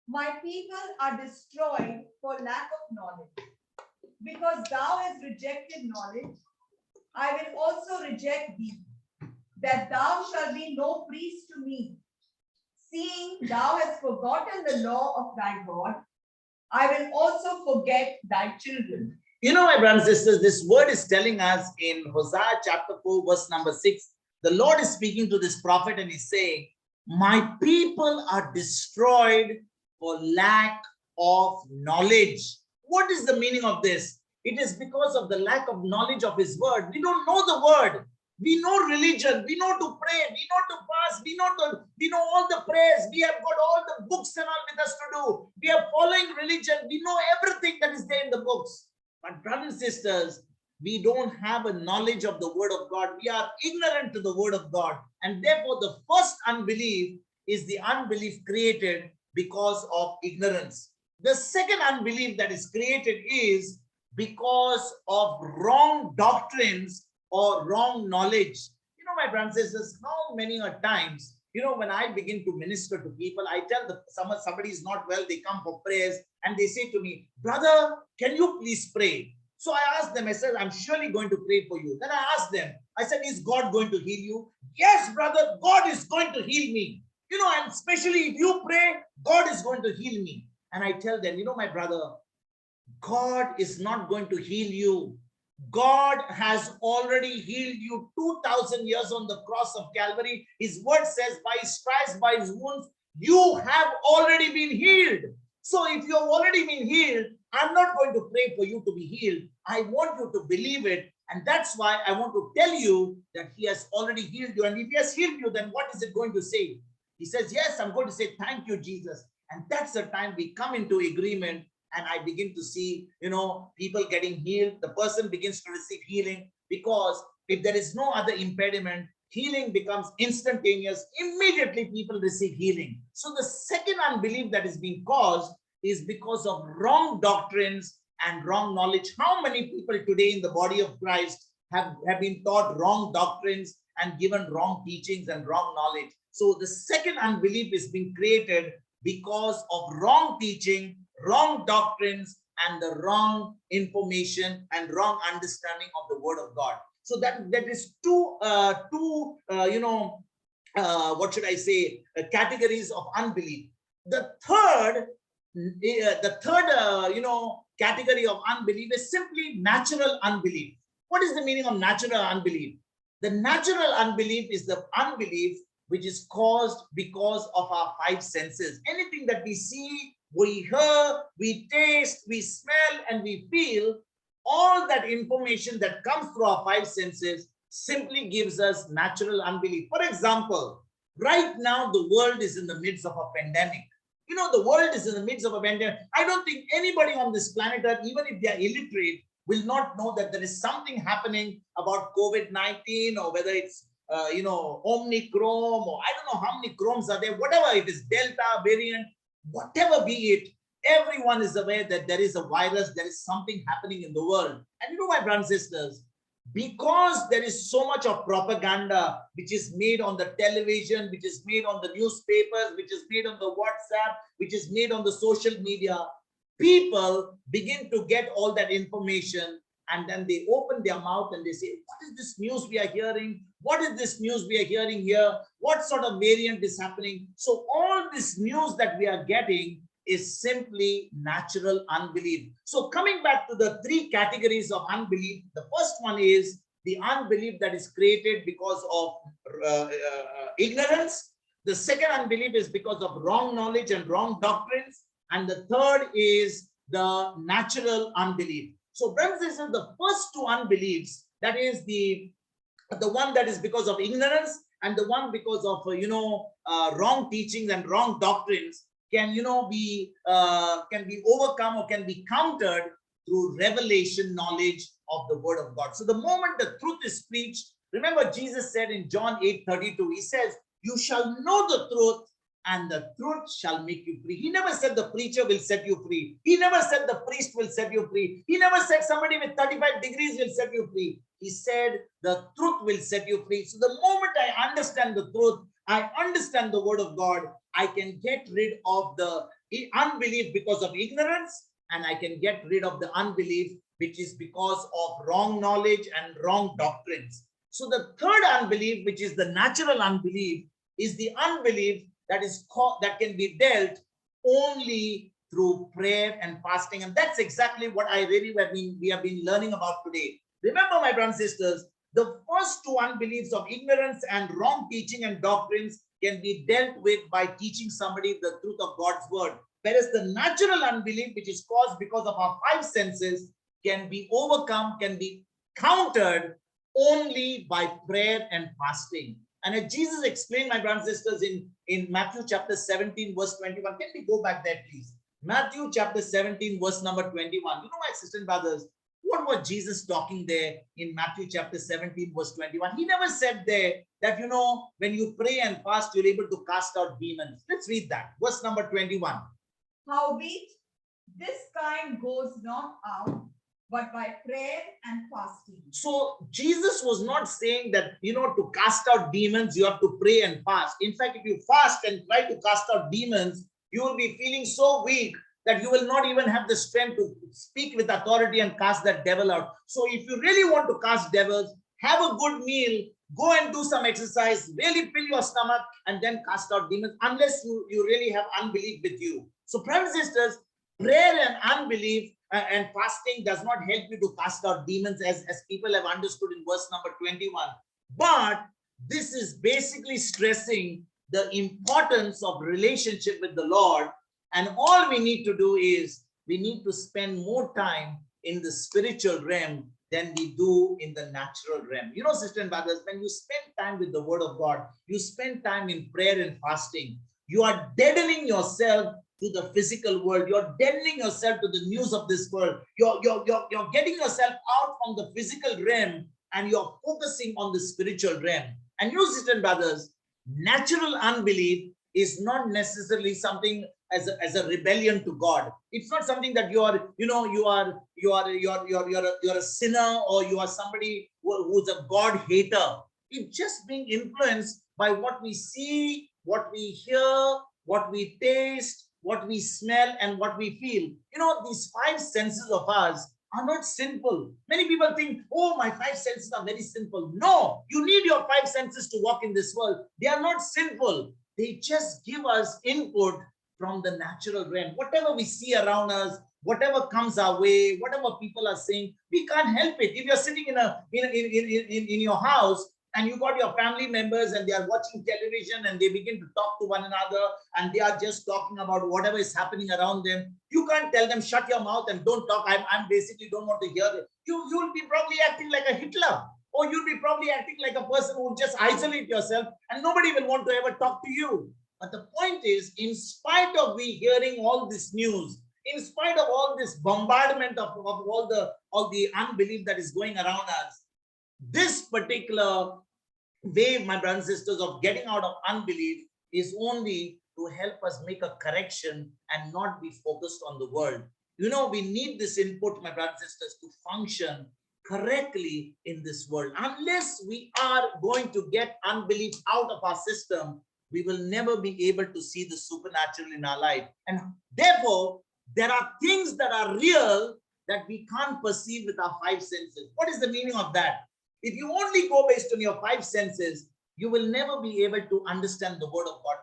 My people are destroyed for lack of knowledge. Because thou hast rejected knowledge, I will also reject thee, that thou shalt be no priest to me. Seeing thou hast forgotten the law of thy God, I will also forget thy children. You know, my brothers and sisters, this word is telling us in Hosea chapter 4, verse number 6. The Lord is speaking to this prophet and he's saying, my people are destroyed for lack of knowledge. What is the meaning of this? It is because of the lack of knowledge of his word. We don't know the word. We know religion. We know to pray. We know to fast. We know all the prayers. We have got all the books and all with us to do. We are following religion. We know everything that is there in the books. But brothers and sisters, we don't have a knowledge of the word of God. We are ignorant to the word of God. And therefore, the first unbelief is the unbelief created because of ignorance. The second unbelief that is created is because of wrong doctrines or wrong knowledge. You know, my brothers and sisters, how many times, when I begin to minister to people, I tell somebody is not well, they come for prayers and they say to me, brother, can you please pray? So I asked them, I said, I'm surely going to pray for you. Then I asked them, I said, is God going to heal you? Yes, brother, God is going to heal me. And especially if you pray, God is going to heal me. And I tell them, my brother, God is not going to heal you. God has already healed you 2,000 years on the cross of Calvary. His word says, by his stripes, by his wounds, you have already been healed. So if you have already been healed, I'm not going to pray for you to be healed. I want you to believe it. And that's why I want to tell you that he has already healed you. And if he has healed you, then what is it going to say? He says, yes, I'm going to say, thank you, Jesus. And that's the time we come into agreement. And I begin to see, people getting healed. The person begins to receive healing, because if there is no other impediment, healing becomes instantaneous. Immediately people receive healing. So the second unbelief that is being caused is because of wrong doctrines and wrong knowledge. How many people today in the body of Christ have been taught wrong doctrines and given wrong teachings and wrong knowledge? So the second unbelief is being created because of wrong teaching, wrong doctrines, and the wrong information and wrong understanding of the word of God. So that is two categories of unbelief. The third category of unbelief is simply natural unbelief. What is the meaning of natural unbelief? The natural unbelief is the unbelief which is caused because of our five senses. Anything that we see, we hear, we taste, we smell, and we feel, all that information that comes through our five senses simply gives us natural unbelief. For example, right now the world is in the midst of a pandemic. The world is in the midst of a pandemic. I don't think anybody on this planet Earth, even if they are illiterate, will not know that there is something happening about COVID-19, or whether it's Omicron, or I don't know how many chromes are there, whatever it is, Delta variant, whatever be it, everyone is aware that there is a virus, there is something happening in the world. And my brothers and sisters, because there is so much of propaganda which is made on the television, which is made on the newspapers, which is made on the WhatsApp, which is made on the social media, people begin to get all that information, and then they open their mouth and they say, what is this news we are hearing? What is this news we are hearing here? What sort of variant is happening? So all this news that we are getting is simply natural unbelief. So coming back to the three categories of unbelief, the first one is the unbelief that is created because of ignorance. The second unbelief is because of wrong knowledge and wrong doctrines. And the third is the natural unbelief. So brothers and sisters, the first two unbeliefs, that is the one that is because of ignorance, and the one because of wrong teachings and wrong doctrines can be overcome or can be countered through revelation knowledge of the word of God. So the moment the truth is preached, remember Jesus said in John 8:32, he says, you shall know the truth and the truth shall make you free. He never said the preacher will set you free. He never said the priest will set you free. He never said somebody with 35 degrees will set you free. He said the truth will set you free. So the moment I understand the truth, I understand the word of God, I can get rid of the unbelief because of ignorance, and I can get rid of the unbelief which is because of wrong knowledge and wrong doctrines. So the third unbelief, which is the natural unbelief, is the unbelief that can be dealt only through prayer and fasting. And that's exactly what we have been learning about today. Remember, my brothers and sisters, the first two unbeliefs of ignorance and wrong teaching and doctrines can be dealt with by teaching somebody the truth of God's word. Whereas the natural unbelief, which is caused because of our five senses, can be overcome, can be countered only by prayer and fasting. And as Jesus explained, my brothers and sisters, in Matthew chapter 17, verse 21, can we go back there, please? Matthew chapter 17, verse number 21. You know, my sisters and brothers, what was Jesus talking there in Matthew chapter 17, verse 21? He never said there that, when you pray and fast, you're able to cast out demons. Let's read that. Verse number 21. Howbeit, this kind goes not out, but by prayer and fasting. So Jesus was not saying that, to cast out demons, you have to pray and fast. In fact, if you fast and try to cast out demons, you will be feeling so weak that you will not even have the strength to speak with authority and cast that devil out. So if you really want to cast devils, have a good meal, go and do some exercise, really fill your stomach, and then cast out demons, unless you really have unbelief with you. So, brothers and sisters, prayer and unbelief and fasting does not help you to cast out demons, as people have understood in verse number 21. But this is basically stressing the importance of relationship with the Lord. And all we need to do is we need to spend more time in the spiritual realm than we do in the natural realm. Sisters and brothers, when you spend time with the word of God, you spend time in prayer and fasting, you are deadening yourself to the physical world. You're deadening yourself to the news of this world. You're getting yourself out from the physical realm and you're focusing on the spiritual realm. And sisters and brothers, natural unbelief is not necessarily something as a rebellion to God. It's not something that you're a sinner or you are somebody who's a God hater. It's just being influenced by what we see, what we hear, what we taste, what we smell, and what we feel. These five senses of ours are not sinful. Many people think, oh, my five senses are very sinful. No, you need your five senses to walk in this world. They are not sinful. They just give us input from the natural realm. Whatever we see around us, whatever comes our way, whatever people are saying, we can't help it. If you're sitting in your house and you got your family members and they are watching television and they begin to talk to one another and they are just talking about whatever is happening around them, you can't tell them, shut your mouth and don't talk. I'm basically don't want to hear it. You'll be probably acting like a Hitler, or you'll be probably acting like a person who will just isolate yourself and nobody will want to ever talk to you. But the point is, in spite of we hearing all this news, in spite of all this bombardment of all the unbelief that is going around us, this particular way, my brothers and sisters, of getting out of unbelief is only to help us make a correction and not be focused on the world. We need this input, my brothers and sisters, to function correctly in this world. Unless we are going to get unbelief out of our system, we will never be able to see the supernatural in our life. And therefore, there are things that are real that we can't perceive with our five senses. What is the meaning of that? If you only go based on your five senses, you will never be able to understand the word of God.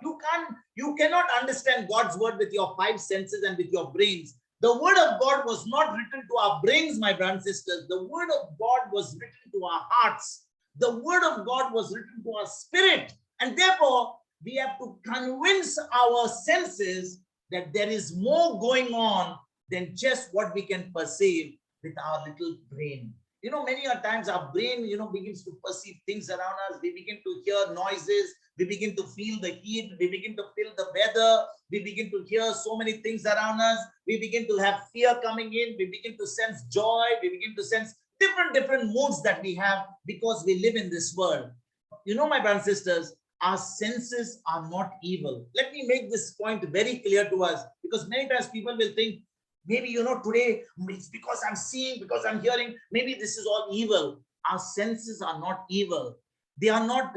You cannot understand God's word with your five senses and with your brains. The word of God was not written to our brains, my brothers and sisters. The word of God was written to our hearts. The word of God was written to our spirit. And therefore, we have to convince our senses that there is more going on than just what we can perceive with our little brain. Many a times our brain, begins to perceive things around us. We begin to hear noises. We begin to feel the heat. We begin to feel the weather. We begin to hear so many things around us. We begin to have fear coming in. We begin to sense joy. We begin to sense different moods that we have because we live in this world. My brothers and sisters, our senses are not evil. Let me make this point very clear to us, because many times people will think, maybe, today it's because I'm seeing, because I'm hearing, maybe this is all evil. Our senses are not evil. They are not,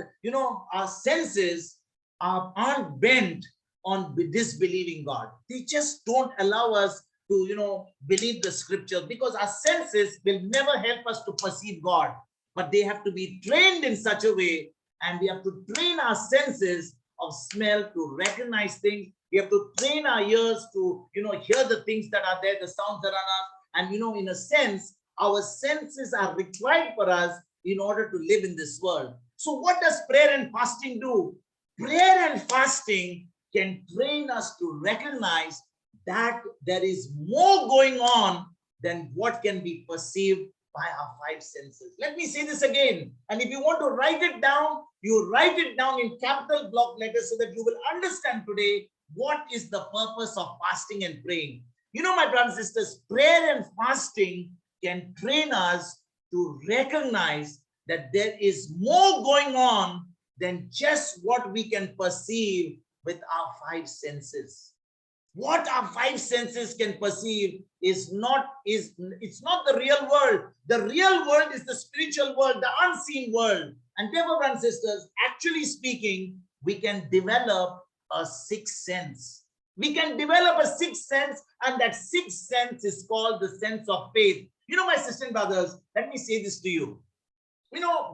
our senses aren't bent on disbelieving God. They just don't allow us to, believe the scriptures, because our senses will never help us to perceive God. But they have to be trained in such a way, and we have to train our senses of smell to recognize things. We have to train our ears to, hear the things that are there, the sounds that are us. And, in a sense, our senses are required for us in order to live in this world. So what does prayer and fasting do? Prayer and fasting can train us to recognize that there is more going on than what can be perceived by our five senses. Let me say this again. And if you want to write it down, you write it down in capital block letters so that you will understand today what is the purpose of fasting and praying. My brothers and sisters, prayer and fasting can train us to recognize that there is more going on than just what we can perceive with our five senses. What our five senses can perceive it's not the real world. The real world is the spiritual world, the unseen world. And therefore, brothers and sisters, actually speaking, we can develop a sixth sense. We can develop a sixth sense, and that sixth sense is called the sense of faith. My sisters and brothers, let me say this to you.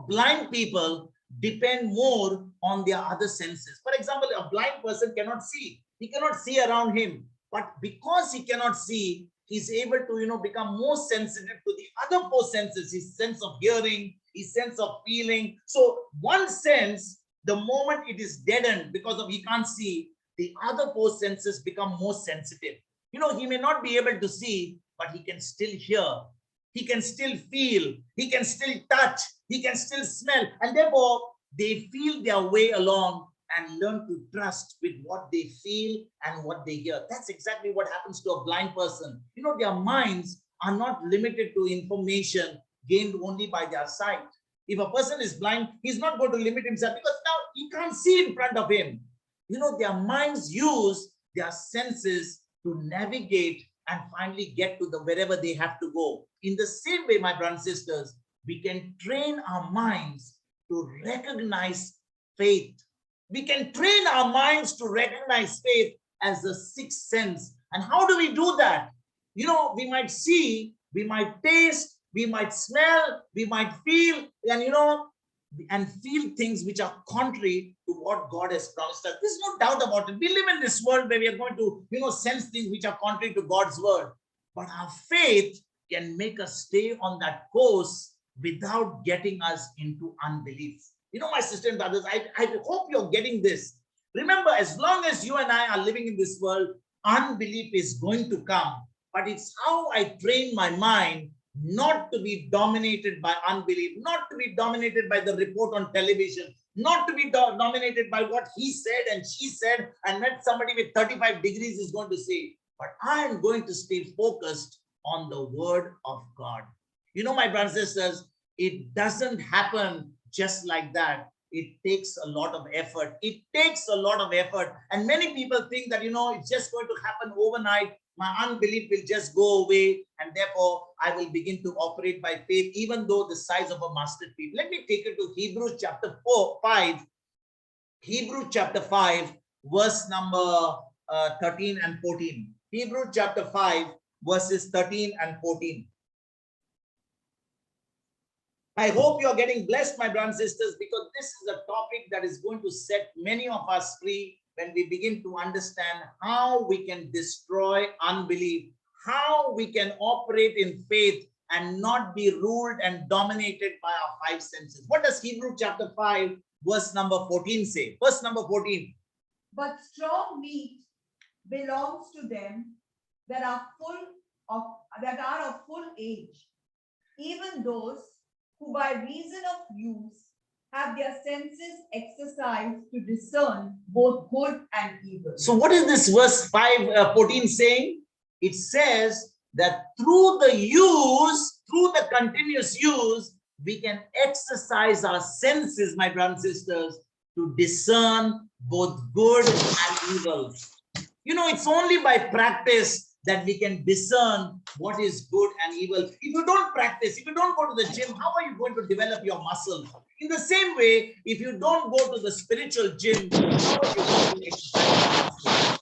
Blind people depend more on their other senses. For example, a blind person cannot see. He cannot see around him. But because he cannot see, he's able to, become more sensitive to the other four senses, his sense of hearing, his sense of feeling. So one sense, the moment it is deadened because of he can't see, the other four senses become more sensitive. He may not be able to see, but he can still hear. He can still feel. He can still touch. He can still smell. And therefore, they feel their way along and learn to trust with what they feel and what they hear. That's exactly what happens to a blind person. Their minds are not limited to information gained only by their sight. If a person is blind, he's not going to limit himself because now he can't see in front of him. Their minds use their senses to navigate and finally get to wherever they have to go. In the same way, my brothers and sisters, we can train our minds to recognize faith. We can train our minds to recognize faith as the sixth sense. And how do we do that? We might see, we might taste, we might smell, we might feel, and feel things which are contrary to what God has promised us. There's no doubt about it. We live in this world where we are going to, sense things which are contrary to God's word. But our faith can make us stay on that course without getting us into unbelief. My sisters and brothers, I hope you're getting this. Remember, as long as you and I are living in this world, unbelief is going to come. But it's how I train my mind not to be dominated by unbelief, not to be dominated by the report on television, not to be dominated by what he said and she said, and that somebody with 35 degrees is going to say. But I am going to stay focused on the word of God. My brothers and sisters, it doesn't happen just like that. It takes a lot of effort. It takes a lot of effort. And many people think that, it's just going to happen overnight. My unbelief will just go away, and therefore I will begin to operate by faith, even though the size of a mustard seed. Let me take you to Hebrews chapter 5. Hebrews chapter 5, verse number 13 and 14. Hebrews chapter 5, verses 13 and 14. I hope you're getting blessed, my brothers and sisters, because this is a topic that is going to set many of us free when we begin to understand how we can destroy unbelief, how we can operate in faith and not be ruled and dominated by our five senses. What does Hebrews chapter 5, verse number 14 say? Verse number 14. But strong meat belongs to them that are of full age, even those who by reason of use have their senses exercised to discern both good and evil. So what is this verse 14 saying? It says that through the continuous use, we can exercise our senses, my brothers and sisters, to discern both good and evil. You know, it's only by practice that we can discern what is good and evil. If you don't practice, if you don't go to the gym, how are you going to develop your muscles? In the same way, if you don't go to the spiritual gym, how are you going to exercise your muscles?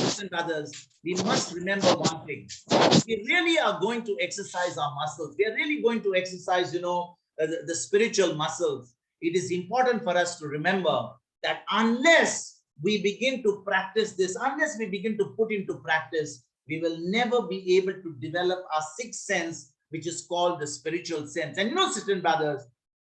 Listen, brothers, we must remember one thing. If we really are going to exercise our muscles, we are really going to exercise, the spiritual muscles. It is important for us to remember that unless we begin to practice this, unless we begin to put into practice, we will never be able to develop our sixth sense, which is called the spiritual sense. And sisters and brothers,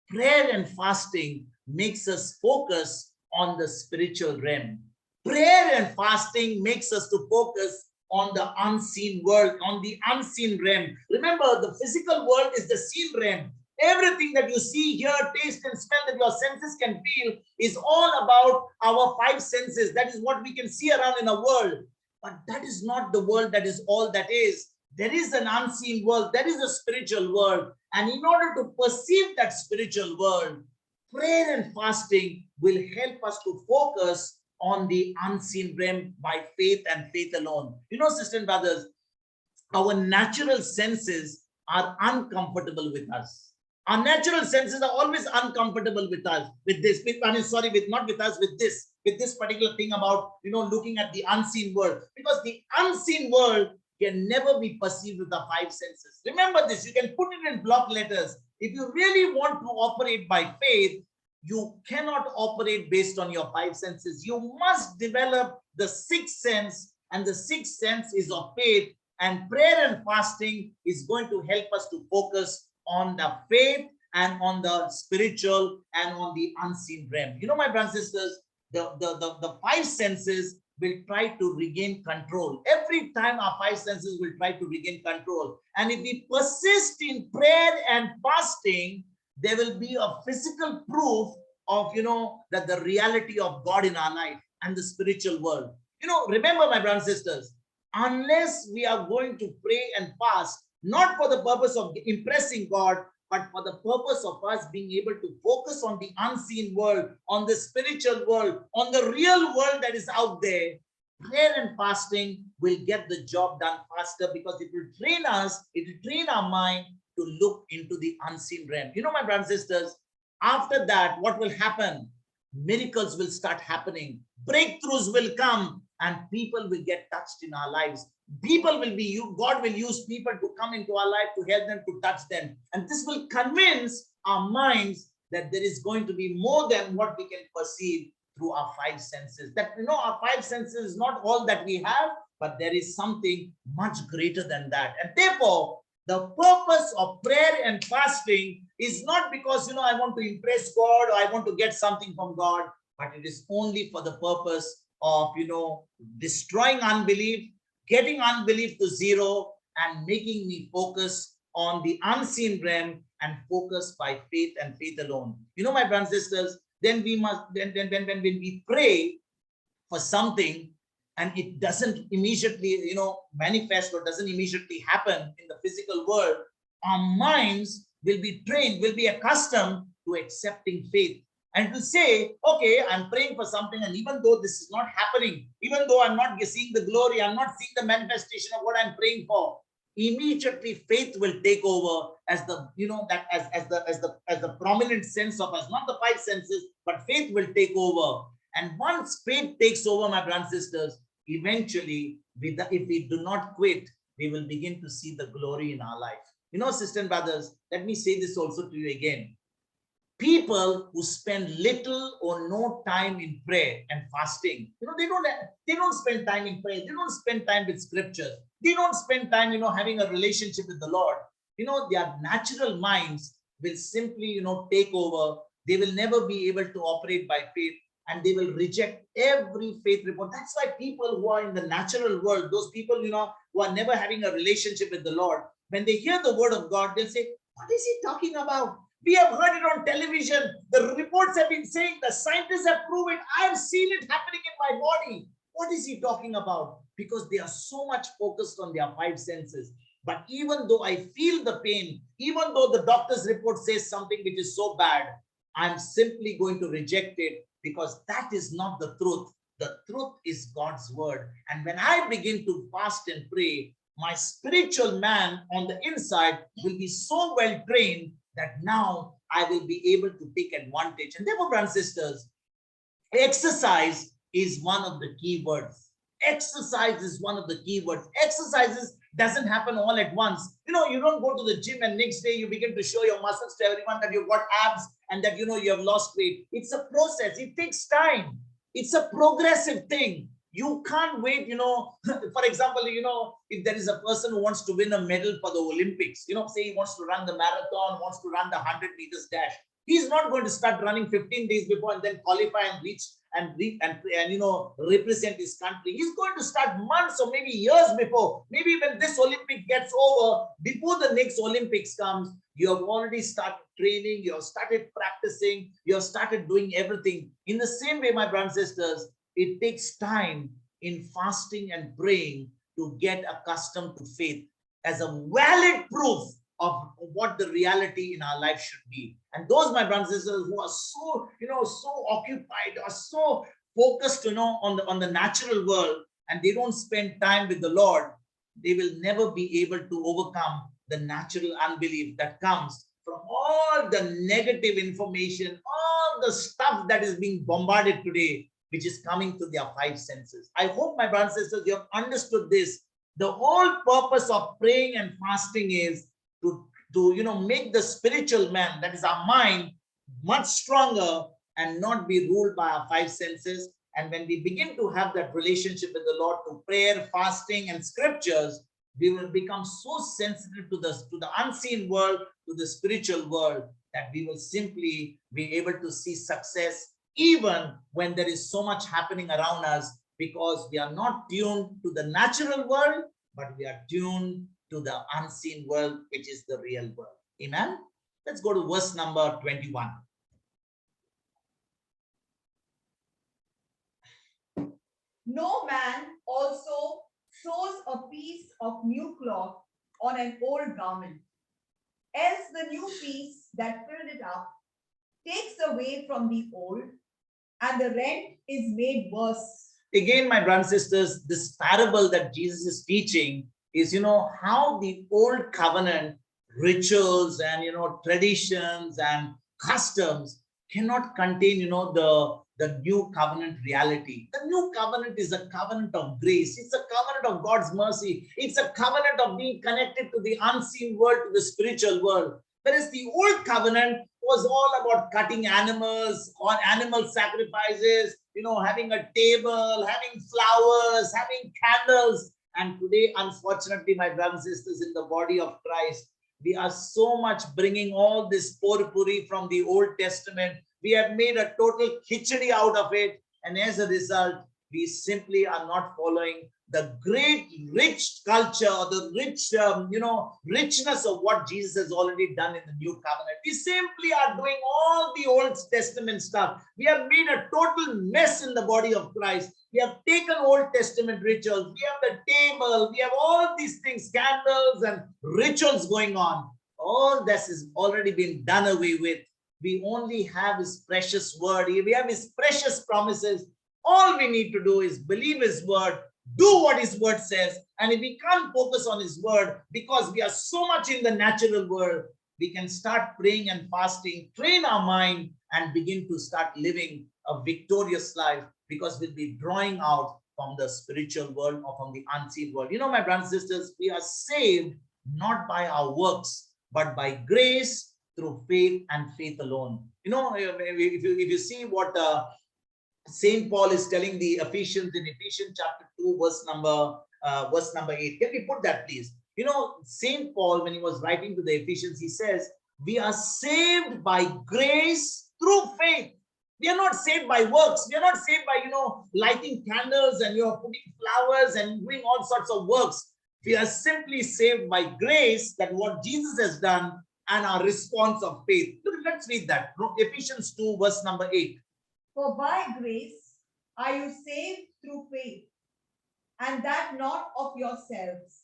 prayer and fasting makes us focus on the spiritual realm. Prayer and fasting makes us to focus on the unseen world, on the unseen realm. Remember, the physical world is the seen realm. Everything that you see, hear, taste, and smell that your senses can feel is all about our five senses. That is what we can see around in the world. But that is not the world that is all that is. There is an unseen world. There is a spiritual world. And in order to perceive that spiritual world, prayer and fasting will help us to focus on the unseen realm by faith and faith alone. Sisters and brothers, our natural senses are uncomfortable with us. Our natural senses are always uncomfortable with us, with this, not with us, with this particular thing about, looking at the unseen world. Because the unseen world can never be perceived with the five senses. Remember this, you can put it in block letters. If you really want to operate by faith, you cannot operate based on your five senses. You must develop the sixth sense, and the sixth sense is of faith. And prayer and fasting is going to help us to focus on the faith and on the spiritual and on the unseen realm. My brothers and sisters, the five senses will try to regain control. Every time our five senses will try to regain control. And if we persist in prayer and fasting, there will be a physical proof of, that the reality of God in our life and the spiritual world. Remember, my brothers and sisters, unless we are going to pray and fast, not for the purpose of impressing God, but for the purpose of us being able to focus on the unseen world, on the spiritual world, on the real world that is out there, prayer and fasting will get the job done faster, because it will train us, it will train our mind to look into the unseen realm. My brothers and sisters, after that, what will happen? Miracles will start happening, breakthroughs will come, and people will get touched in our lives. God will use people to come into our life to help them, to touch them. And this will convince our minds that there is going to be more than what we can perceive through our five senses. That, our five senses is not all that we have, but there is something much greater than that. And therefore, the purpose of prayer and fasting is not because, I want to impress God or I want to get something from God, but it is only for the purpose of, destroying unbelief, getting unbelief to zero, and making me focus on the unseen realm and focus by faith and faith alone. My brothers and sisters, then we must, when we pray for something and it doesn't immediately, manifest or doesn't immediately happen in the physical world, our minds will be trained, will be accustomed to accepting faith. And to say, okay, I'm praying for something, and even though this is not happening, even though I'm not seeing the glory, I'm not seeing the manifestation of what I'm praying for, immediately faith will take over as the, as the prominent sense of us, not the five senses, but faith will take over. And once faith takes over, my brothers and sisters, eventually, if we do not quit, we will begin to see the glory in our life. Sisters and brothers, let me say this also to you again. People who spend little or no time in prayer and fasting, they don't spend time in prayer. They don't spend time with scriptures. They don't spend time, having a relationship with the Lord. Their natural minds will simply, take over. They will never be able to operate by faith, and they will reject every faith report. That's why people who are in the natural world, those people, who are never having a relationship with the Lord, when they hear the word of God, they'll say, What is he talking about? We have heard it on television. The reports have been saying, the scientists have proved it. I have seen it happening in my body. What is he talking about? Because they are so much focused on their five senses. But even though I feel the pain, even though the doctor's report says something which is so bad, I'm simply going to reject it because that is not the truth. The truth is God's word. And when I begin to fast and pray, my spiritual man on the inside will be so well trained that now I will be able to take advantage. And therefore, brothers and sisters, exercise is one of the key words. Exercise is one of the key words. Exercises doesn't happen all at once. You don't go to the gym and next day you begin to show your muscles to everyone that you've got abs and that you have lost weight. It's a process. It takes time. It's a progressive thing. You can't wait, for example, if there is a person who wants to win a medal for the Olympics, say he wants to run the marathon, wants to run the 100 meters dash. He's not going to start running 15 days before and then qualify and reach and represent his country. He's going to start months or maybe years before. Maybe when this Olympic gets over, before the next Olympics comes, you have already started training, you have started practicing, you have started doing everything. In the same way, my brothers and sisters, it takes time in fasting and praying to get accustomed to faith as a valid proof of what the reality in our life should be. And those, my brothers and sisters, who are so, so occupied or so focused, on the natural world, and they don't spend time with the Lord, they will never be able to overcome the natural unbelief that comes from all the negative information, all the stuff that is being bombarded today, which is coming to their five senses. I hope, my brothers and sisters, you have understood this. The whole purpose of praying and fasting is to make the spiritual man, that is our mind, much stronger and not be ruled by our five senses. And when we begin to have that relationship with the Lord through prayer, fasting, and scriptures, we will become so sensitive to the unseen world, to the spiritual world, that we will simply be able to see success even when there is so much happening around us, because we are not tuned to the natural world, but we are tuned to the unseen world, which is the real world. Amen. Let's go to verse number 21. No man also sews a piece of new cloth on an old garment, else the new piece that filled it up takes away from the old, and the rent is made worse. Again, my brothers and sisters, this parable that Jesus is teaching is, how the old covenant rituals and, traditions and customs cannot contain, the new covenant reality. The new covenant is a covenant of grace. It's a covenant of God's mercy. It's a covenant of being connected to the unseen world, to the spiritual world. Whereas the old covenant was all about cutting animals or animal sacrifices, having a table, having flowers, having candles. And today, unfortunately, my brothers and sisters, in the body of Christ, we are so much bringing all this potpourri from the Old Testament. We have made a total khichdi out of it. And as a result, we simply are not following the great rich culture or the rich, richness of what Jesus has already done in the new covenant. We simply are doing all the Old Testament stuff. We have made a total mess in the body of Christ. We have taken Old Testament rituals. We have the table. We have all these things, candles and rituals going on. All this has already been done away with. We only have His precious word. We have His precious promises. All we need to do is believe His word, do what His word says. And if we can't focus on His word because we are so much in the natural world, we can start praying and fasting, train our mind, and begin to start living a victorious life, because we'll be drawing out from the spiritual world or from the unseen world. My brothers and sisters, we are saved not by our works, but by grace through faith and faith alone. If you see what Saint Paul is telling the Ephesians in Ephesians chapter 2, verse number 8. Can we put that, please? Saint Paul, when he was writing to the Ephesians, he says, we are saved by grace through faith. We are not saved by works. We are not saved by, lighting candles and, putting flowers and doing all sorts of works. We are simply saved by grace, that what Jesus has done, and our response of faith. Let's read that. Ephesians 2, verse number 8. For by grace are you saved through faith, and that not of yourselves.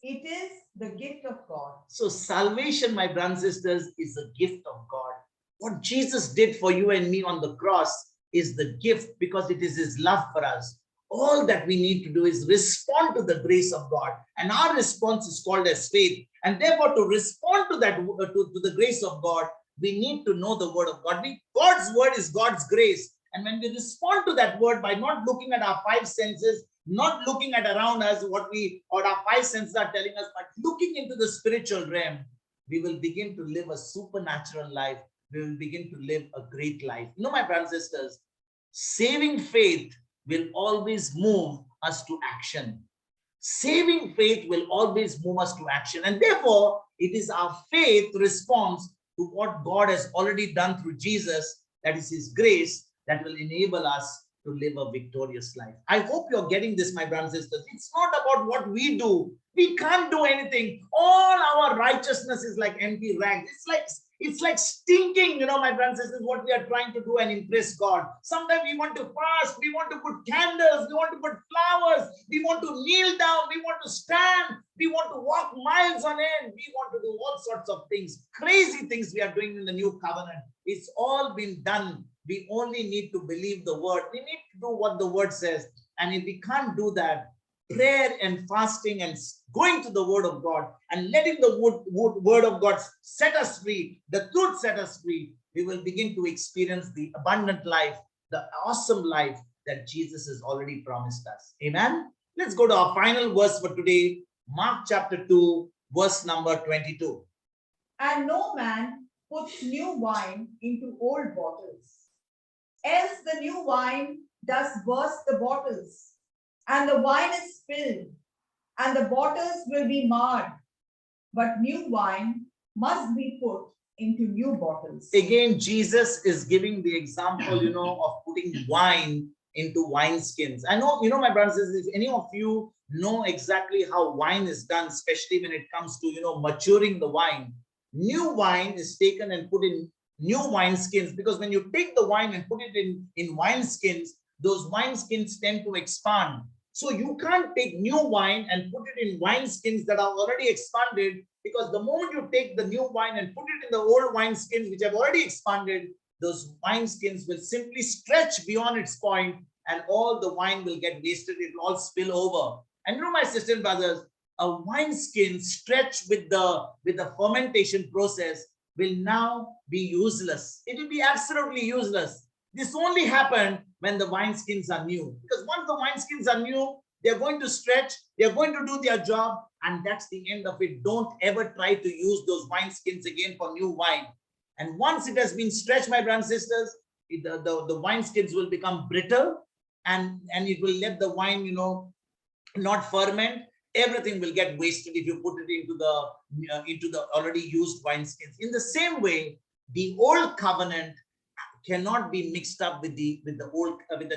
It is the gift of God. So salvation, my brothers and sisters, is a gift of God. What Jesus did for you and me on the cross is the gift, because it is his love for us. All that we need to do is respond to the grace of God. And our response is called as faith. And therefore, to respond to that, to the grace of God, we need to know the word of God. God's word is God's grace. And when we respond to that word by not looking at our five senses, not looking at around us what our five senses are telling us, but looking into the spiritual realm, we will begin to live a supernatural life. We will begin to live a great life. You know, my brothers and sisters, saving faith will always move us to action. Saving faith will always move us to action. And therefore, it is our faith response to what God has already done through Jesus, that is his grace, that will enable us to live a victorious life. I hope you're getting this, my brothers and sisters. It's not about what we do. We can't do anything. All our righteousness is like empty rags. It's like stinking, you know, my brothers and sisters, what we are trying to do and impress God. Sometimes we want to fast, we want to put candles, we want to put flowers, we want to kneel down, we want to stand, we want to walk miles on end, we want to do all sorts of things, crazy things we are doing in the new covenant. It's all been done. We only need to believe the word. We need to do what the word says. And if we can't do that, prayer and fasting and going to the word of God and letting the word of God set us free, the truth set us free, we will begin to experience the abundant life, the awesome life that Jesus has already promised us. Amen. Let's go to our final verse for today, Mark chapter 2, verse number 22. And no man puts new wine into old bottles, else the new wine does burst the bottles, and the wine is spilled, and the bottles will be marred. But new wine must be put into new bottles. Again, Jesus is giving the example, you know, of putting wine into wineskins. I know, you know, my brothers and sisters, if any of you know exactly how wine is done, especially when it comes to, you know, maturing the wine, new wine is taken and put in new wineskins, because when you take the wine and put it in wineskins, those wineskins tend to expand. So you can't take new wine and put it in wineskins that are already expanded, because the moment you take the new wine and put it in the old wineskins which have already expanded, those wineskins will simply stretch beyond its point and all the wine will get wasted. It will all spill over. And you know, my sisters and brothers, a wineskin stretched with the fermentation process will now be useless. It will be absolutely useless. This only happened when the wineskins are new. Because once the wineskins are new, they're going to stretch, they're going to do their job, and that's the end of it. Don't ever try to use those wineskins again for new wine. And once it has been stretched, my brothers and sisters, the wineskins will become brittle, and it will let the wine, you know, not ferment. Everything will get wasted if you put it into the already used wineskins. In the same way, the old covenant cannot be mixed up with the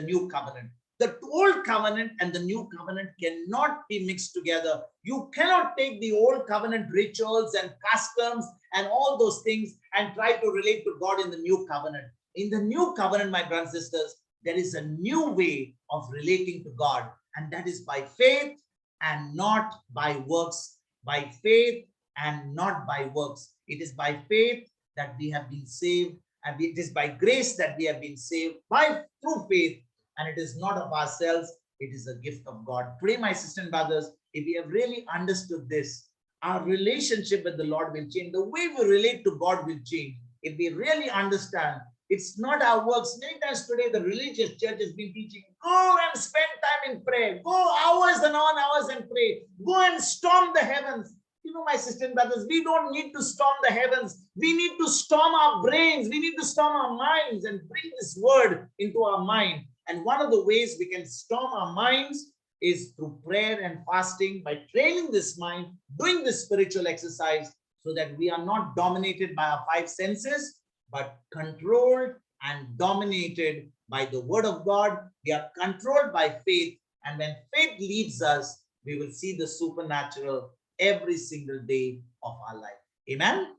new covenant. The old covenant and the new covenant cannot be mixed together. You cannot take the old covenant rituals and customs and all those things and try to relate to God in the new covenant. In the new covenant, my brothers and sisters, there is a new way of relating to God, and that is by faith and not by works. By faith and not by works. It is by faith that we have been saved, and it is by grace that we have been saved through faith, and it is not of ourselves. It is a gift of God. Today, my sisters and brothers, if we have really understood this, our relationship with the Lord will change. The way we relate to God will change. If we really understand, it's not our works. Many times today, the religious church has been teaching, go and spend time in prayer. Go hours and on hours and pray. Go and storm the heavens. You know, my sisters and brothers, we don't need to storm the heavens. We need to storm our brains. We need to storm our minds and bring this word into our mind. And one of the ways we can storm our minds is through prayer and fasting, by training this mind, doing this spiritual exercise, so that we are not dominated by our five senses, but controlled and dominated by the word of God. We are controlled by faith. And when faith leads us, we will see the supernatural every single day of our life. Amen.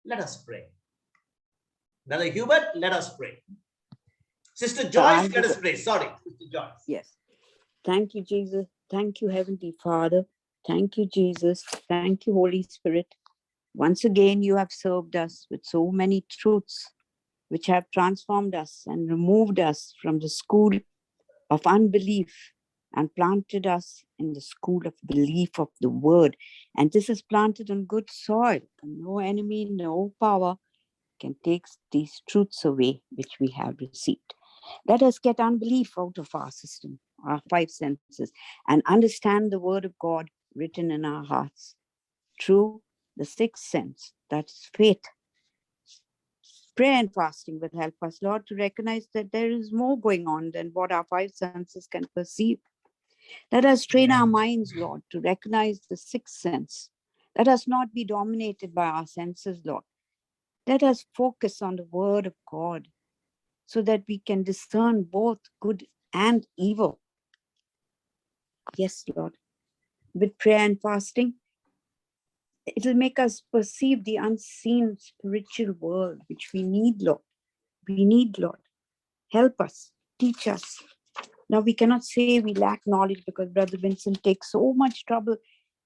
Let us pray. Brother Hubert, let us pray. Sister So Joyce, I'll let us be- pray. Sorry, Sister Joyce. Yes. Thank you, Jesus. Thank you, Heavenly Father. Thank you, Jesus. Thank you, Holy Spirit. Once again, you have served us with so many truths which have transformed us and removed us from the school of unbelief and planted us in the school of belief of the word. And this is planted on good soil. No enemy, no power can take these truths away which we have received. Let us get unbelief out of our system, our five senses, and understand the word of God written in our hearts through the sixth sense, that's faith. Prayer and fasting will help us, Lord, to recognize that there is more going on than what our five senses can perceive. Let us train our minds, Lord, to recognize the sixth sense. Let us not be dominated by our senses, Lord. Let us focus on the word of God so that we can discern both good and evil. Yes, Lord. With prayer and fasting, it will make us perceive the unseen spiritual world, which we need, Lord. We need, Lord. Help us, teach us. Now, we cannot say we lack knowledge because Brother Vincent takes so much trouble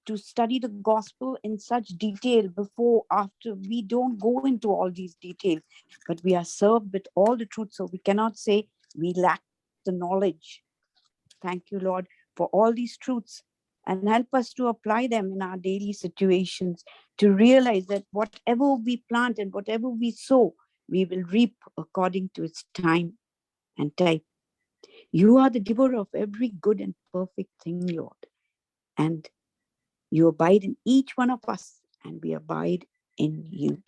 to study the gospel in such detail before, after. We don't go into all these details, but we are served with all the truth. So we cannot say we lack the knowledge. Thank you, Lord, for all these truths, and help us to apply them in our daily situations, to realize that whatever we plant and whatever we sow, we will reap according to its time and type. You are the giver of every good and perfect thing, Lord. And you abide in each one of us, and we abide in you.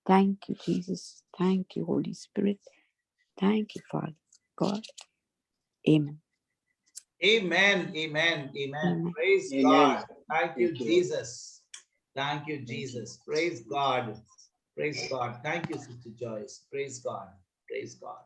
Thank you, Jesus. Thank you, Holy Spirit. Thank you, Father God. Amen. Amen, amen, amen. Amen. Praise Amen. God. Thank you, Thank you, Lord. Jesus. Thank you, Jesus. Praise God. Praise God. Thank you, Sister Joyce. Praise God. Praise God.